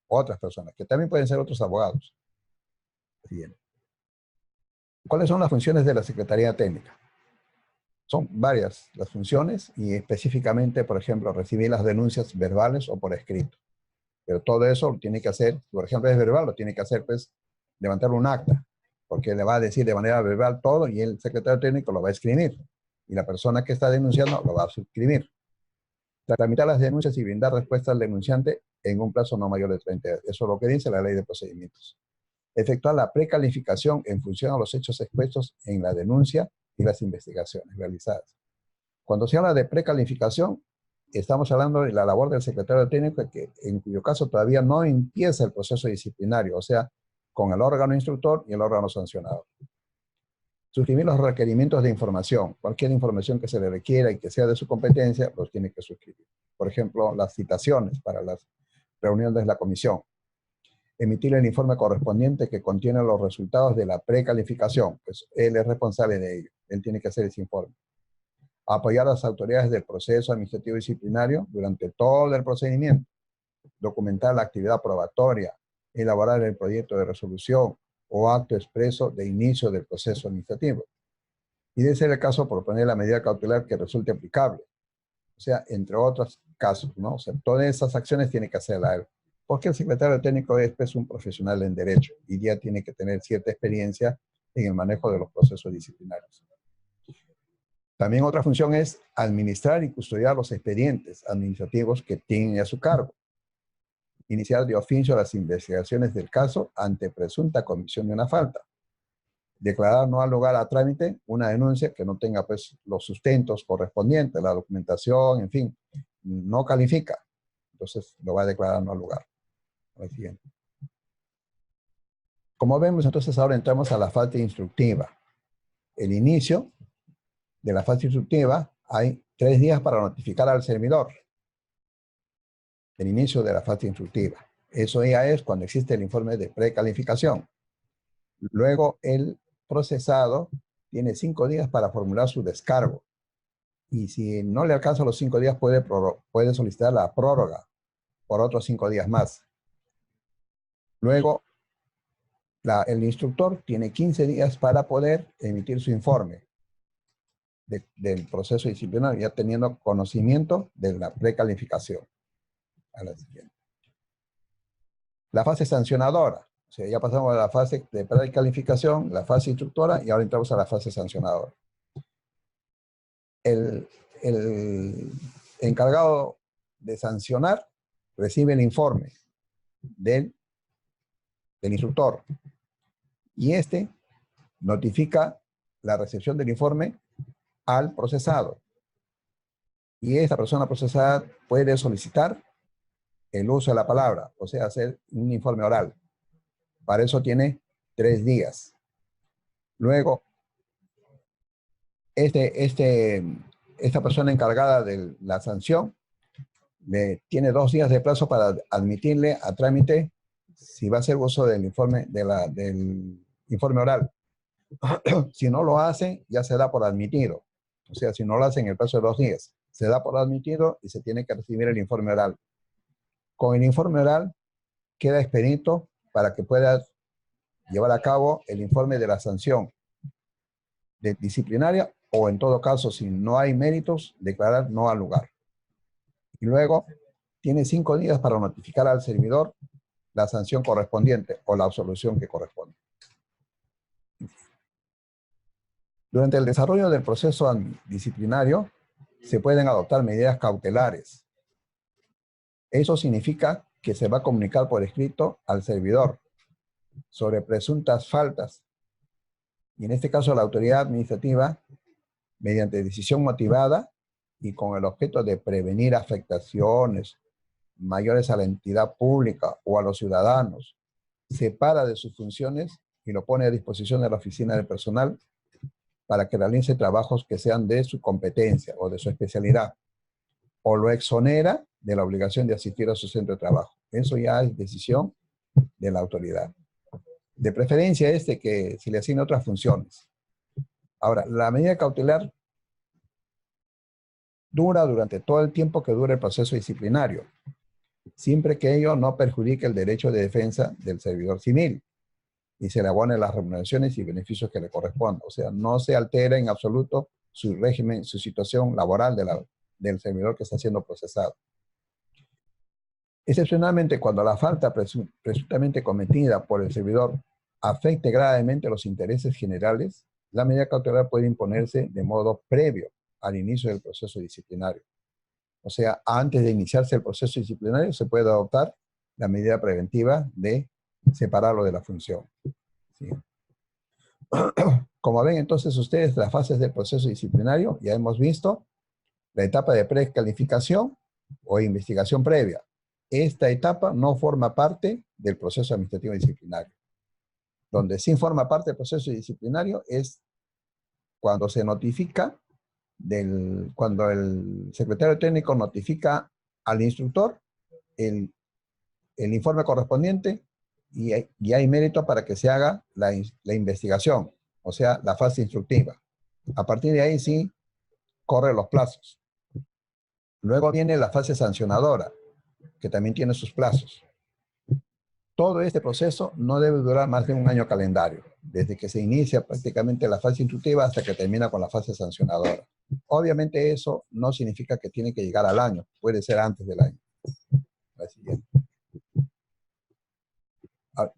C: Otras personas, que también pueden ser otros abogados. Bien. ¿Cuáles son las funciones de la Secretaría Técnica? Son varias las funciones y específicamente, por ejemplo, recibir las denuncias verbales o por escrito. Pero todo eso lo tiene que hacer, por ejemplo, es verbal, lo tiene que hacer, pues, levantar un acta, porque le va a decir de manera verbal todo y el secretario técnico lo va a escribir. Y la persona que está denunciando lo va a suscribir. Tramitar las denuncias y brindar respuesta al denunciante en un plazo no mayor de 30 días. Eso es lo que dice la ley de procedimientos. Efectuar la precalificación en función a los hechos expuestos en la denuncia y las investigaciones realizadas. Cuando se habla de precalificación, estamos hablando de la labor del secretario técnico, en cuyo caso todavía no empieza el proceso disciplinario, o sea, con el órgano instructor y el órgano sancionador. Suscribir los requerimientos de información. Cualquier información que se le requiera y que sea de su competencia, los tiene que suscribir. Por ejemplo, las citaciones para las reuniones de la comisión. Emitir el informe correspondiente que contiene los resultados de la precalificación. Pues él es responsable de ello. Él tiene que hacer ese informe. Apoyar a las autoridades del proceso administrativo disciplinario durante todo el procedimiento. Documentar la actividad probatoria. Elaborar el proyecto de resolución o acto expreso de inicio del proceso administrativo. Y de ser el caso, proponer la medida cautelar que resulte aplicable. O sea, entre otros casos, ¿no? O sea, todas esas acciones tiene que hacerla él. Porque el secretario técnico es pues, un profesional en derecho y ya tiene que tener cierta experiencia en el manejo de los procesos disciplinarios. También otra función es administrar y custodiar los expedientes administrativos que tienen a su cargo. Iniciar de oficio las investigaciones del caso ante presunta comisión de una falta. Declarar no al lugar a trámite una denuncia que no tenga pues, los sustentos correspondientes, la documentación, en fin, no califica. Entonces lo va a declarar no al lugar. Como vemos, entonces ahora entramos a la fase instructiva. El inicio de la fase instructiva, hay 3 días para notificar al servidor. El inicio de la fase instructiva. Eso ya es cuando existe el informe de precalificación. Luego, el procesado tiene 5 días para formular su descargo. Y si no le alcanza los 5 días, puede solicitar la prórroga por otros 5 días más. Luego, el instructor tiene 15 días para poder emitir su informe del proceso disciplinario, ya teniendo conocimiento de la precalificación. A la siguiente. La fase sancionadora. O sea, ya pasamos a la fase de precalificación, la fase instructora, y ahora entramos a la fase sancionadora. El encargado de sancionar recibe el informe del instructor. Y este notifica la recepción del informe al procesado. Y esta persona procesada puede solicitar el uso de la palabra, o sea, hacer un informe oral. Para eso tiene 3 días. Luego, esta persona encargada de la sanción tiene 2 días de plazo para admitirle a trámite si va a hacer uso del informe, del informe oral. Si no lo hace, ya se da por admitido. O sea, si no lo hace en el plazo de 2 días, se da por admitido y se tiene que recibir el informe oral. Con el informe oral queda expedito para que pueda llevar a cabo el informe de la sanción disciplinaria o en todo caso, si no hay méritos, declarar no al lugar. Y luego tiene 5 días para notificar al servidor la sanción correspondiente o la absolución que corresponde. Durante el desarrollo del proceso disciplinario se pueden adoptar medidas cautelares. Eso significa que se va a comunicar por escrito al servidor sobre presuntas faltas. Y en este caso la autoridad administrativa, mediante decisión motivada y con el objeto de prevenir afectaciones mayores a la entidad pública o a los ciudadanos, separa de sus funciones y lo pone a disposición de la oficina de personal para que realice trabajos que sean de su competencia o de su especialidad, o lo exonera de la obligación de asistir a su centro de trabajo. Eso ya es decisión de la autoridad. De preferencia es de que se le asigne otras funciones. Ahora, la medida cautelar dura durante todo el tiempo que dure el proceso disciplinario, siempre que ello no perjudique el derecho de defensa del servidor civil y se le abonen las remuneraciones y beneficios que le correspondan. O sea, no se altera en absoluto su régimen, su situación laboral del servidor que está siendo procesado. Excepcionalmente, cuando la falta presuntamente cometida por el servidor afecte gravemente los intereses generales, la medida cautelar puede imponerse de modo previo al inicio del proceso disciplinario. O sea, antes de iniciarse el proceso disciplinario se puede adoptar la medida preventiva de separarlo de la función. ¿Sí? Como ven entonces ustedes, las fases del proceso disciplinario, ya hemos visto la etapa de precalificación o investigación previa. Esta etapa no forma parte del proceso administrativo disciplinario. Donde sí forma parte del proceso disciplinario es cuando se notifica, cuando el secretario técnico notifica al instructor el informe correspondiente y hay mérito para que se haga la investigación, o sea, la fase instructiva. A partir de ahí sí corren los plazos. Luego viene la fase sancionadora, que también tiene sus plazos. Todo este proceso no debe durar más de un año calendario, desde que se inicia prácticamente la fase instructiva hasta que termina con la fase sancionadora. Obviamente eso no significa que tiene que llegar al año, puede ser antes del año. La siguiente.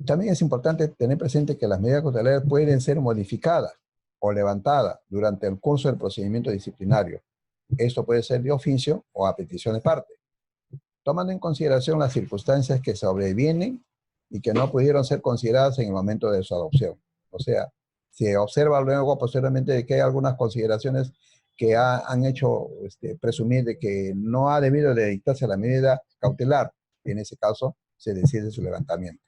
C: También es importante tener presente que las medidas cautelares pueden ser modificadas o levantadas durante el curso del procedimiento disciplinario. Esto puede ser de oficio o a petición de parte, tomando en consideración las circunstancias que sobrevienen y que no pudieron ser consideradas en el momento de su adopción. O sea, se observa luego posteriormente de que hay algunas consideraciones que han hecho presumir de que no ha debido de dictarse la medida cautelar, y en ese caso se decide su levantamiento.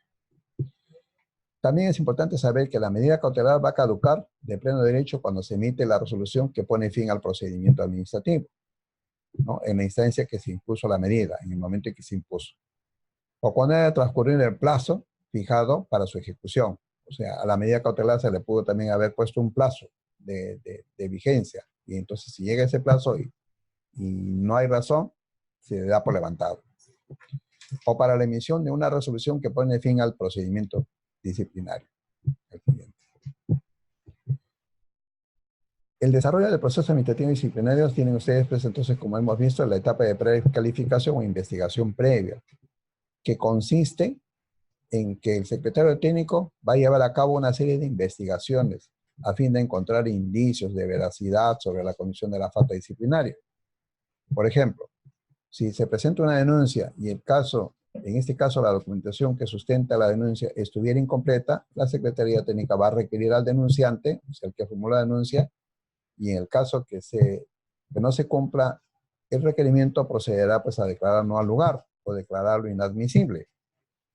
C: También es importante saber que la medida cautelar va a caducar de pleno derecho cuando se emite la resolución que pone fin al procedimiento administrativo, ¿no? En la instancia que se impuso la medida, en el momento en que se impuso. O cuando haya transcurrido el plazo fijado para su ejecución. O sea, a la medida cautelar se le pudo también haber puesto un plazo de vigencia. Y entonces si llega ese plazo y no hay razón, se le da por levantado. O para la emisión de una resolución que pone fin al procedimiento disciplinario. El desarrollo del proceso administrativo disciplinario tienen ustedes pues entonces, como hemos visto, la etapa de precalificación o investigación previa, que consiste en que el secretario técnico va a llevar a cabo una serie de investigaciones a fin de encontrar indicios de veracidad sobre la comisión de la falta disciplinaria. Por ejemplo, si se presenta una denuncia y en este caso la documentación que sustenta la denuncia estuviera incompleta, la Secretaría Técnica va a requerir al denunciante, o sea, el que formuló la denuncia, y en el caso que no se cumpla el requerimiento, procederá pues a declarar no al lugar o declararlo inadmisible.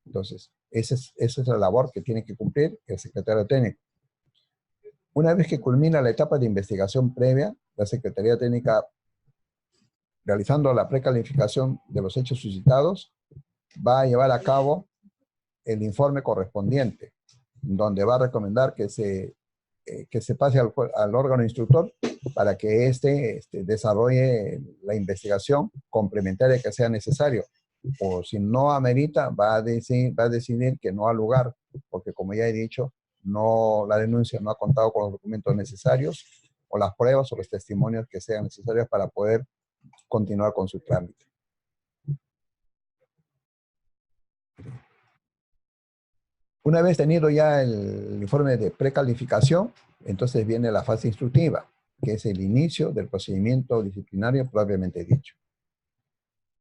C: Entonces, esa es la labor que tiene que cumplir el secretario técnico. Una vez que culmina la etapa de investigación previa, la Secretaría Técnica, realizando la precalificación de los hechos suscitados, va a llevar a cabo el informe correspondiente, donde va a recomendar que se pase al órgano instructor para que éste desarrolle la investigación complementaria que sea necesario. O si no amerita, va a decidir que no ha lugar, porque como ya he dicho, la denuncia no ha contado con los documentos necesarios o las pruebas o los testimonios que sean necesarios para poder continuar con su trámite. Una vez tenido ya el informe de precalificación, entonces viene la fase instructiva, que es el inicio del procedimiento disciplinario propiamente dicho.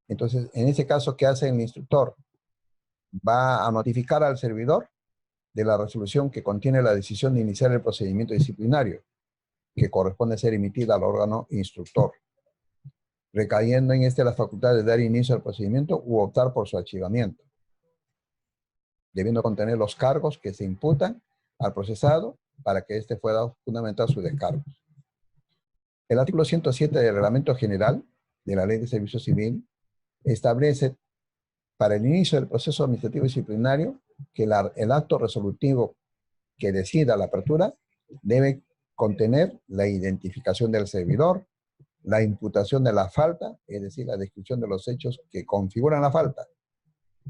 C: Entonces, en ese caso, ¿qué hace el instructor? Va a notificar al servidor de la resolución que contiene la decisión de iniciar el procedimiento disciplinario, que corresponde ser emitida al órgano instructor, recayendo en la facultad de dar inicio al procedimiento u optar por su archivamiento, debiendo contener los cargos que se imputan al procesado para que éste pueda fundamentar sus descargos. El artículo 107 del Reglamento General de la Ley de Servicio Civil establece para el inicio del proceso administrativo disciplinario que el acto resolutivo que decida la apertura debe contener la identificación del servidor, la imputación de la falta, es decir, la descripción de los hechos que configuran la falta,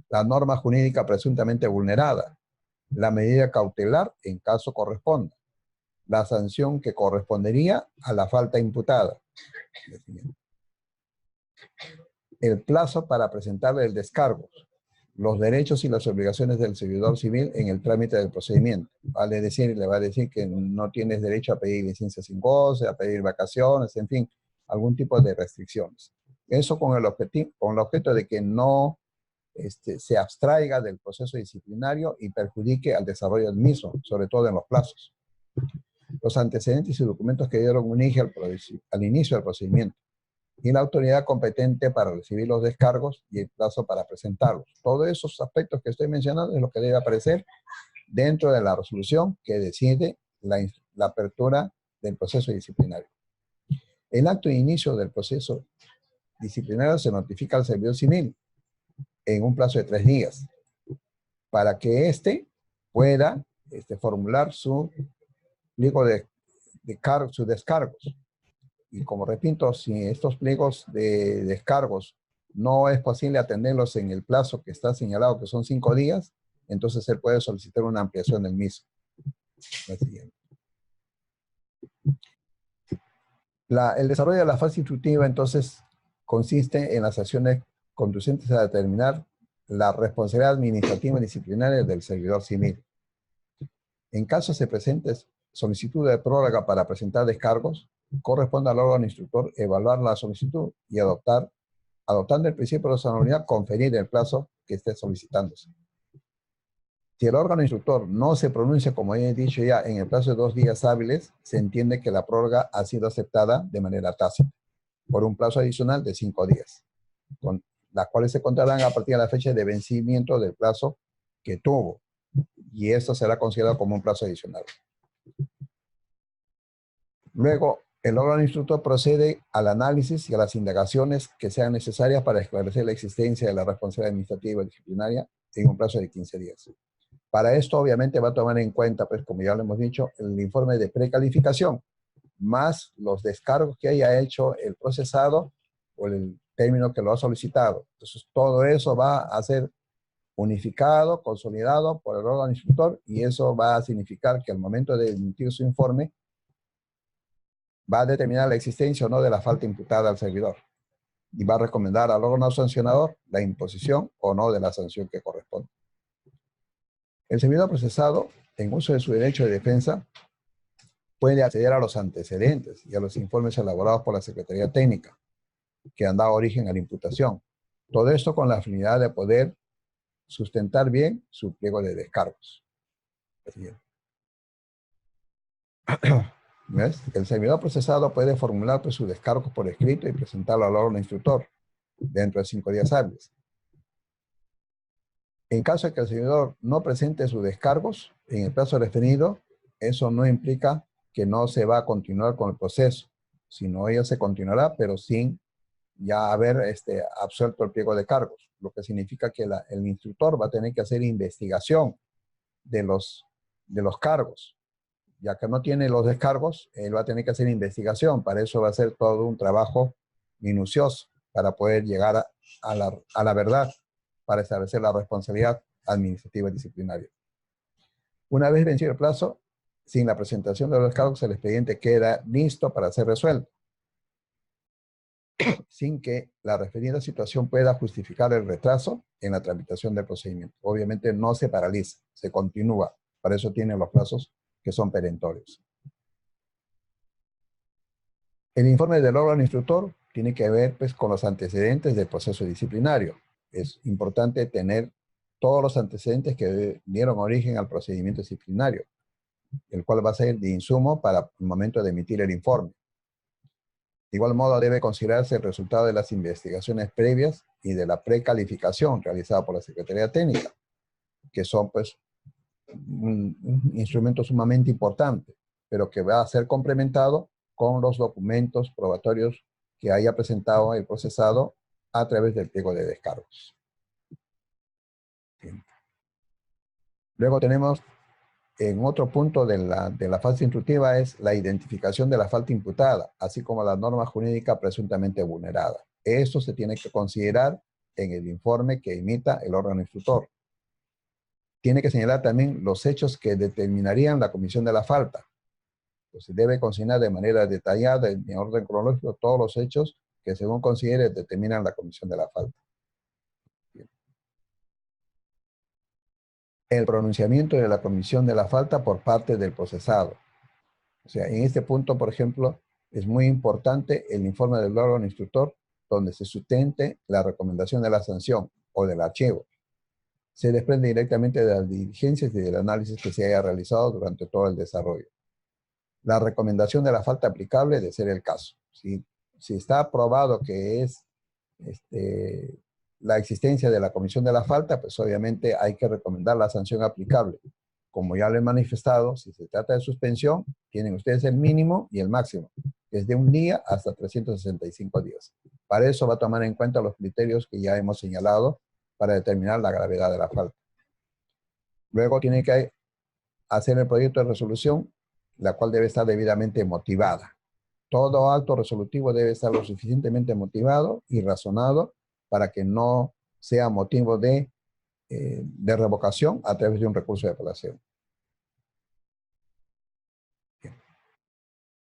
C: la norma jurídica presuntamente vulnerada, la medida cautelar en caso corresponda, la sanción que correspondería a la falta imputada, el plazo para presentarle el descargo, los derechos y las obligaciones del servidor civil en el trámite del procedimiento. Vale decir, le va a decir que no tienes derecho a pedir licencia sin goce, a pedir vacaciones, en fin, algún tipo de restricciones. Eso con el objeto de que no se abstraiga del proceso disciplinario y perjudique al desarrollo del mismo, sobre todo en los plazos. Los antecedentes y documentos que dieron origen al inicio del procedimiento y la autoridad competente para recibir los descargos y el plazo para presentarlos. Todos esos aspectos que estoy mencionando es lo que debe aparecer dentro de la resolución que decide la apertura del proceso disciplinario. El acto de inicio del proceso disciplinario se notifica al servidor civil en un plazo de 3 días para que éste pueda formular su pliego sus descargos. Y como repito, si estos pliegos de descargos no es posible atenderlos en el plazo que está señalado, que son 5 días, entonces él puede solicitar una ampliación del mismo. El desarrollo de la fase instructiva, entonces, consiste en las acciones conducentes a determinar la responsabilidad administrativa y disciplinaria del servidor civil. En caso se presente solicitud de prórroga para presentar descargos, corresponde al órgano instructor evaluar la solicitud y adoptando el principio de razonabilidad, conferir el plazo que esté solicitándose. Si el órgano instructor no se pronuncia, como he dicho ya, en el plazo de 2 días hábiles, se entiende que la prórroga ha sido aceptada de manera tácita, por un plazo adicional de 5 días, con las cuales se contarán a partir de la fecha de vencimiento del plazo que tuvo, y esto será considerado como un plazo adicional. Luego, el órgano instructor procede al análisis y a las indagaciones que sean necesarias para esclarecer la existencia de la responsabilidad administrativa y disciplinaria en un plazo de 15 días. Para esto, obviamente, va a tomar en cuenta, pues, como ya lo hemos dicho, el informe de precalificación, más los descargos que haya hecho el procesado o el término que lo ha solicitado. Entonces, todo eso va a ser unificado, consolidado por el órgano instructor, y eso va a significar que al momento de emitir su informe, va a determinar la existencia o no de la falta imputada al servidor y va a recomendar al órgano sancionador la imposición o no de la sanción que corresponde. El servidor procesado, en uso de su derecho de defensa, puede acceder a los antecedentes y a los informes elaborados por la Secretaría Técnica que han dado origen a la imputación. Todo esto con la finalidad de poder sustentar bien su pliego de descargos. ¿Ves? El servidor procesado puede formular sus descargos por escrito y presentarlo al órgano instructor dentro de 5 días hábiles. En caso de que el servidor no presente sus descargos en el plazo referido, eso no implica que no se va a continuar con el proceso, sino ello se continuará, pero sin ya haber absuelto el pliego de cargos, lo que significa que el instructor va a tener que hacer investigación de los cargos. Ya que no tiene los descargos, él va a tener que hacer investigación. Para eso va a ser todo un trabajo minucioso para poder llegar a la verdad, para establecer la responsabilidad administrativa y disciplinaria. Una vez vencido el plazo, sin la presentación de los descargos, el expediente queda listo para ser resuelto, sin que la referida situación pueda justificar el retraso en la tramitación del procedimiento. Obviamente no se paraliza, se continúa. Para eso tiene los plazos que son perentorios. El informe del órgano instructor tiene que ver, pues, con los antecedentes del proceso disciplinario. Es importante tener todos los antecedentes que dieron origen al procedimiento disciplinario, el cual va a ser de insumo para el momento de emitir el informe. De igual modo, debe considerarse el resultado de las investigaciones previas y de la precalificación realizada por la Secretaría Técnica, que son, pues, un instrumento sumamente importante, pero que va a ser complementado con los documentos probatorios que haya presentado el procesado a través del pliego de descargos. Bien. Luego tenemos en otro punto de la fase instructiva es la identificación de la falta imputada, así como la norma jurídica presuntamente vulnerada. Esto se tiene que considerar en el informe que emita el órgano instructor. Tiene que señalar también los hechos que determinarían la comisión de la falta. Entonces debe consignar de manera detallada, en orden cronológico, todos los hechos que según considere determinan la comisión de la falta. El pronunciamiento de la comisión de la falta por parte del procesado. O sea, en este punto, por ejemplo, es muy importante el informe del órgano instructor donde se sustente la recomendación de la sanción o del archivo. Se desprende directamente de las diligencias y del análisis que se haya realizado durante todo el desarrollo. La recomendación de la falta aplicable de ser el caso. Si está probado que es la existencia de la comisión de la falta, pues obviamente hay que recomendar la sanción aplicable. Como ya lo he manifestado, si se trata de suspensión, tienen ustedes el mínimo y el máximo, desde 1 día hasta 365 días. Para eso va a tomar en cuenta los criterios que ya hemos señalado para determinar la gravedad de la falta. Luego tiene que hacer el proyecto de resolución, la cual debe estar debidamente motivada. Todo acto resolutivo debe estar lo suficientemente motivado y razonado para que no sea motivo de revocación a través de un recurso de apelación.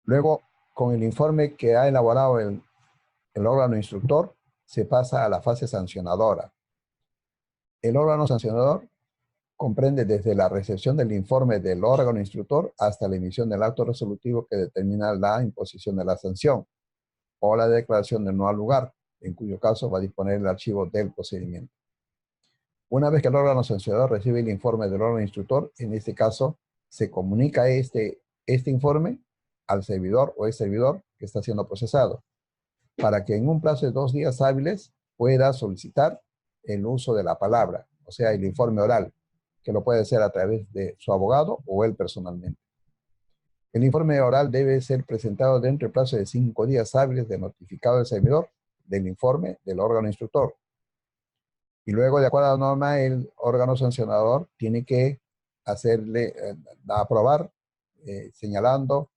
C: Luego, con el informe que ha elaborado el órgano instructor, se pasa a la fase sancionadora. El órgano sancionador comprende desde la recepción del informe del órgano instructor hasta la emisión del acto resolutivo que determina la imposición de la sanción o la declaración de no al lugar, en cuyo caso va a disponer el archivo del procedimiento. Una vez que el órgano sancionador recibe el informe del órgano instructor, en este caso se comunica este informe al servidor o servidor que está siendo procesado, para que en un plazo de 2 días hábiles pueda solicitar el uso de la palabra, o sea, el informe oral, que lo puede hacer a través de su abogado o él personalmente. El informe oral debe ser presentado dentro del plazo de 5 días hábiles de notificado del servidor del informe del órgano instructor. Y luego, de acuerdo a la norma, el órgano sancionador tiene que aprobar, señalando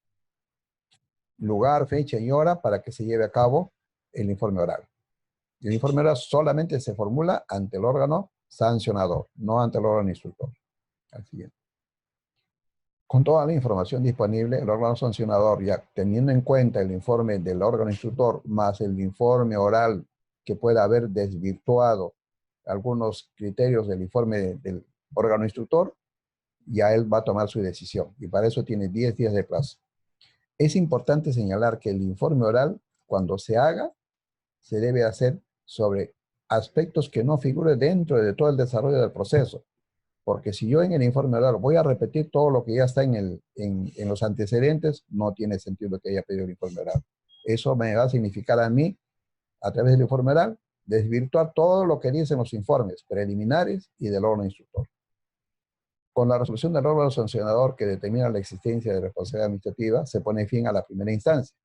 C: lugar, fecha y hora para que se lleve a cabo el informe oral. Y el informe oral solamente se formula ante el órgano sancionador, no ante el órgano instructor. Al siguiente. Con toda la información disponible, el órgano sancionador, ya teniendo en cuenta el informe del órgano instructor más el informe oral que pueda haber desvirtuado algunos criterios del informe del órgano instructor, ya él va a tomar su decisión. Y para eso tiene 10 días de plazo. Es importante señalar que el informe oral, cuando se haga, se debe hacer sobre aspectos que no figuren dentro de todo el desarrollo del proceso. Porque si yo en el informe oral voy a repetir todo lo que ya está en los antecedentes, no tiene sentido que haya pedido el informe oral. Eso me va a significar a mí, a través del informe oral, desvirtuar todo lo que dicen los informes preliminares y del órgano instructor. Con la resolución del órgano sancionador que determina la existencia de responsabilidad administrativa, se pone fin a la primera instancia.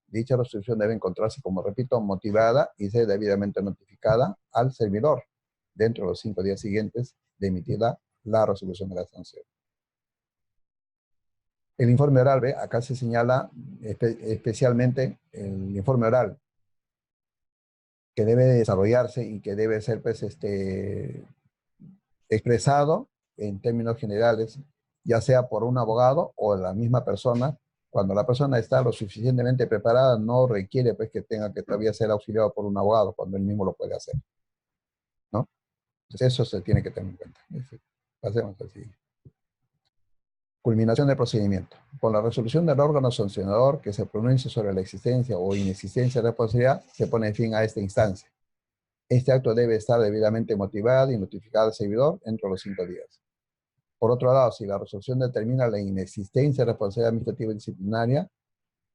C: Dicha resolución debe encontrarse, como repito, motivada y ser debidamente notificada al servidor dentro de los 5 días siguientes de emitida la resolución de la sanción. El informe oral, ¿ve? Acá se señala especialmente el informe oral que debe desarrollarse y que debe ser pues, expresado en términos generales, ya sea por un abogado o la misma persona. Cuando la persona está lo suficientemente preparada, no requiere pues, que tenga que todavía ser auxiliado por un abogado cuando él mismo lo puede hacer, ¿no? Entonces eso se tiene que tener en cuenta. Pasemos al siguiente. Culminación del procedimiento. Con la resolución del órgano sancionador que se pronuncie sobre la existencia o inexistencia de responsabilidad, se pone fin a esta instancia. Este acto debe estar debidamente motivado y notificado al servidor dentro de los 5 días. Por otro lado, si la resolución determina la inexistencia de responsabilidad administrativa y disciplinaria,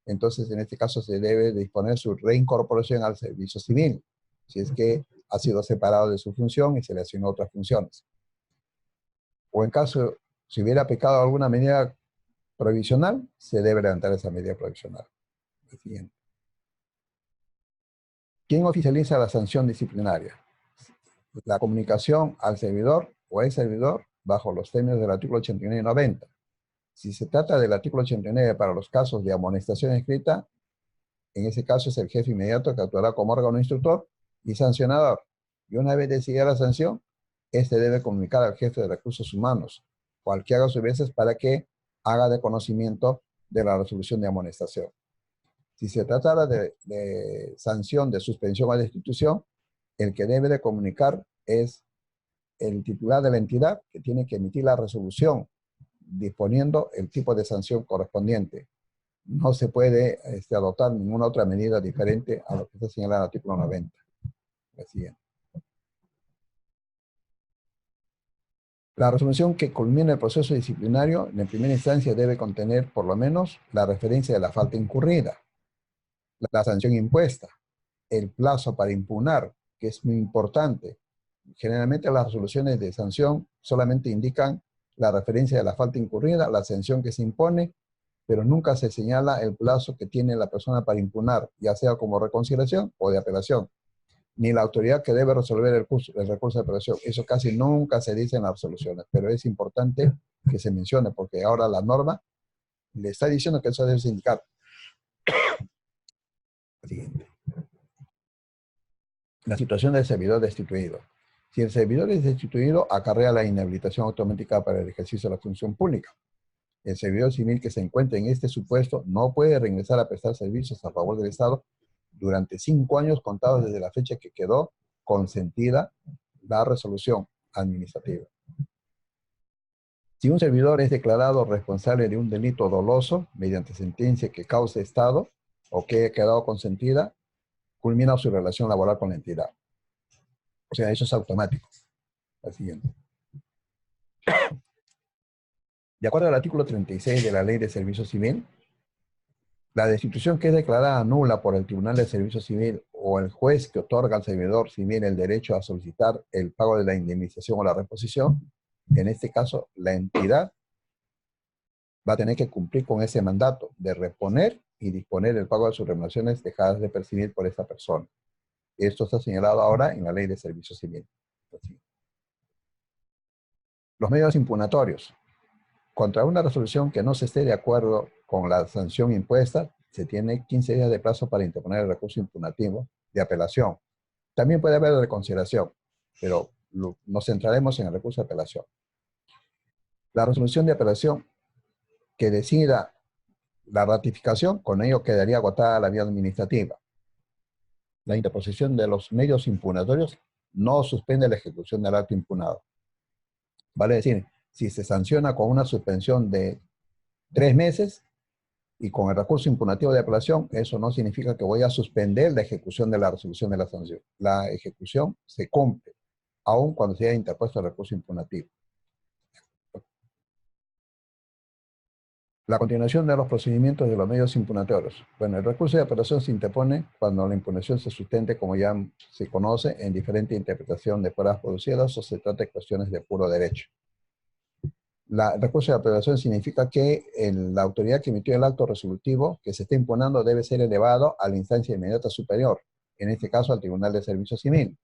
C: entonces en este caso se debe disponer su reincorporación al servicio civil, si es que ha sido separado de su función y se le asignó otras funciones. O en caso, si hubiera aplicado alguna medida provisional, se debe levantar esa medida provisional. El siguiente. ¿Quién oficializa la sanción disciplinaria? La comunicación al servidor o al servidor bajo los términos del artículo 89 y 90. Si se trata del artículo 89 para los casos de amonestación escrita, en ese caso es el jefe inmediato que actuará como órgano instructor y sancionador. Y una vez decidida la sanción, este debe comunicar al jefe de recursos humanos o al que haga sus veces para que haga de conocimiento de la resolución de amonestación. Si se tratara de sanción de suspensión o destitución, el que debe de comunicar es el titular de la entidad, que tiene que emitir la resolución disponiendo el tipo de sanción correspondiente. No se puede adoptar ninguna otra medida diferente a lo que está señalado en el artículo 90. La siguiente. La resolución que culmina el proceso disciplinario en primera instancia debe contener por lo menos la referencia de la falta incurrida, la sanción impuesta, el plazo para impugnar, que es muy importante. Generalmente las resoluciones de sanción solamente indican la referencia de la falta incurrida, la sanción que se impone, pero nunca se señala el plazo que tiene la persona para impugnar, ya sea como reconciliación o de apelación, ni la autoridad que debe resolver el recurso de apelación. Eso casi nunca se dice en las resoluciones, pero es importante que se mencione, porque ahora la norma le está diciendo que eso debe indicar. Siguiente. La situación del servidor destituido. Si el servidor es destituido, acarrea la inhabilitación automática para el ejercicio de la función pública. El servidor civil que se encuentre en este supuesto no puede regresar a prestar servicios a favor del Estado durante 5 años contados desde la fecha que quedó consentida la resolución administrativa. Si un servidor es declarado responsable de un delito doloso mediante sentencia que cause Estado o que haya quedado consentida, culmina su relación laboral con la entidad. O sea, eso es automático. La siguiente. De acuerdo al artículo 36 de la Ley de Servicio Civil, la destitución que es declarada nula por el Tribunal de Servicio Civil o el juez que otorga al servidor civil el derecho a solicitar el pago de la indemnización o la reposición, en este caso, la entidad va a tener que cumplir con ese mandato de reponer y disponer el pago de sus remuneraciones dejadas de percibir por esta persona. Esto está señalado ahora en la Ley de Servicio Civil. Los medios impugnatorios. Contra una resolución que no se esté de acuerdo con la sanción impuesta, se tiene 15 días de plazo para interponer el recurso impugnativo de apelación. También puede haber de reconsideración, pero nos centraremos en el recurso de apelación. La resolución de apelación que decida la ratificación, con ello quedaría agotada la vía administrativa. La interposición de los medios impugnatorios no suspende la ejecución del acto impugnado. Vale decir, si se sanciona con una suspensión de 3 meses y con el recurso impugnativo de apelación, eso no significa que voy a suspender la ejecución de la resolución de la sanción. La ejecución se cumple, aun cuando se haya interpuesto el recurso impugnativo. La continuación de los procedimientos de los medios impugnatorios. Bueno, el recurso de apelación se interpone cuando la impugnación se sustente, como ya se conoce, en diferente interpretación de pruebas producidas o se trata de cuestiones de puro derecho. El recurso de apelación significa que la autoridad que emitió el acto resolutivo que se está impugnando debe ser elevado a la instancia inmediata superior, en este caso al Tribunal de Servicio Civil,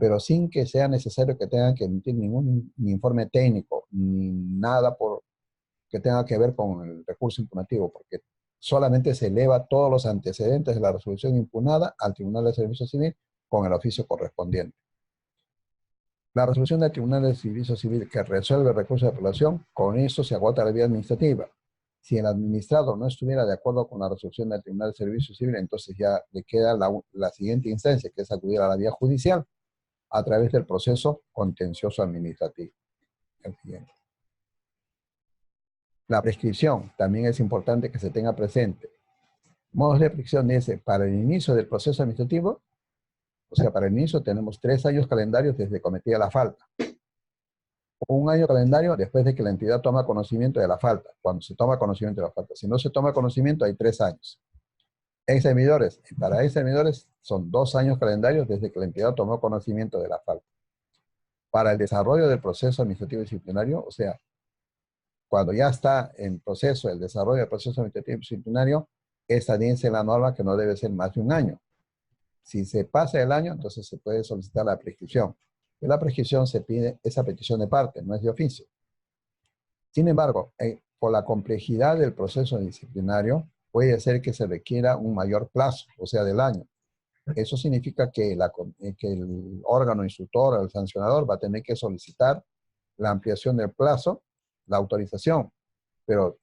C: pero sin que sea necesario que tengan que emitir ningún informe técnico, ni nada que tenga que ver con el recurso impugnativo, porque solamente se eleva todos los antecedentes de la resolución impugnada al Tribunal de Servicio Civil con el oficio correspondiente. La resolución del Tribunal de Servicio Civil que resuelve el recurso de apelación, con eso se agota la vía administrativa. Si el administrado no estuviera de acuerdo con la resolución del Tribunal de Servicio Civil, entonces ya le queda la siguiente instancia, que es acudir a la vía judicial a través del proceso contencioso administrativo. El siguiente. La prescripción también es importante que se tenga presente. Modos de prescripción dice, para el inicio del proceso administrativo, o sea, para el inicio tenemos 3 años calendarios desde cometida la falta. 1 año calendario después de que la entidad toma conocimiento de la falta, cuando se toma conocimiento de la falta. Si no se toma conocimiento, hay 3 años. Ex-servidores, para ex-servidores son 2 años calendarios desde que la entidad tomó conocimiento de la falta. Para el desarrollo del proceso administrativo disciplinario, o sea, cuando ya está en proceso el desarrollo del proceso administrativo disciplinario, esta dice la norma que no debe ser más de 1 año. Si se pasa el año, entonces se puede solicitar la prescripción. En la prescripción se pide esa petición de parte, no es de oficio. Sin embargo, por la complejidad del proceso disciplinario, puede ser que se requiera un mayor plazo, o sea, del año. Eso significa que, que el órgano instructor o el sancionador va a tener que solicitar la ampliación del plazo, la autorización, pero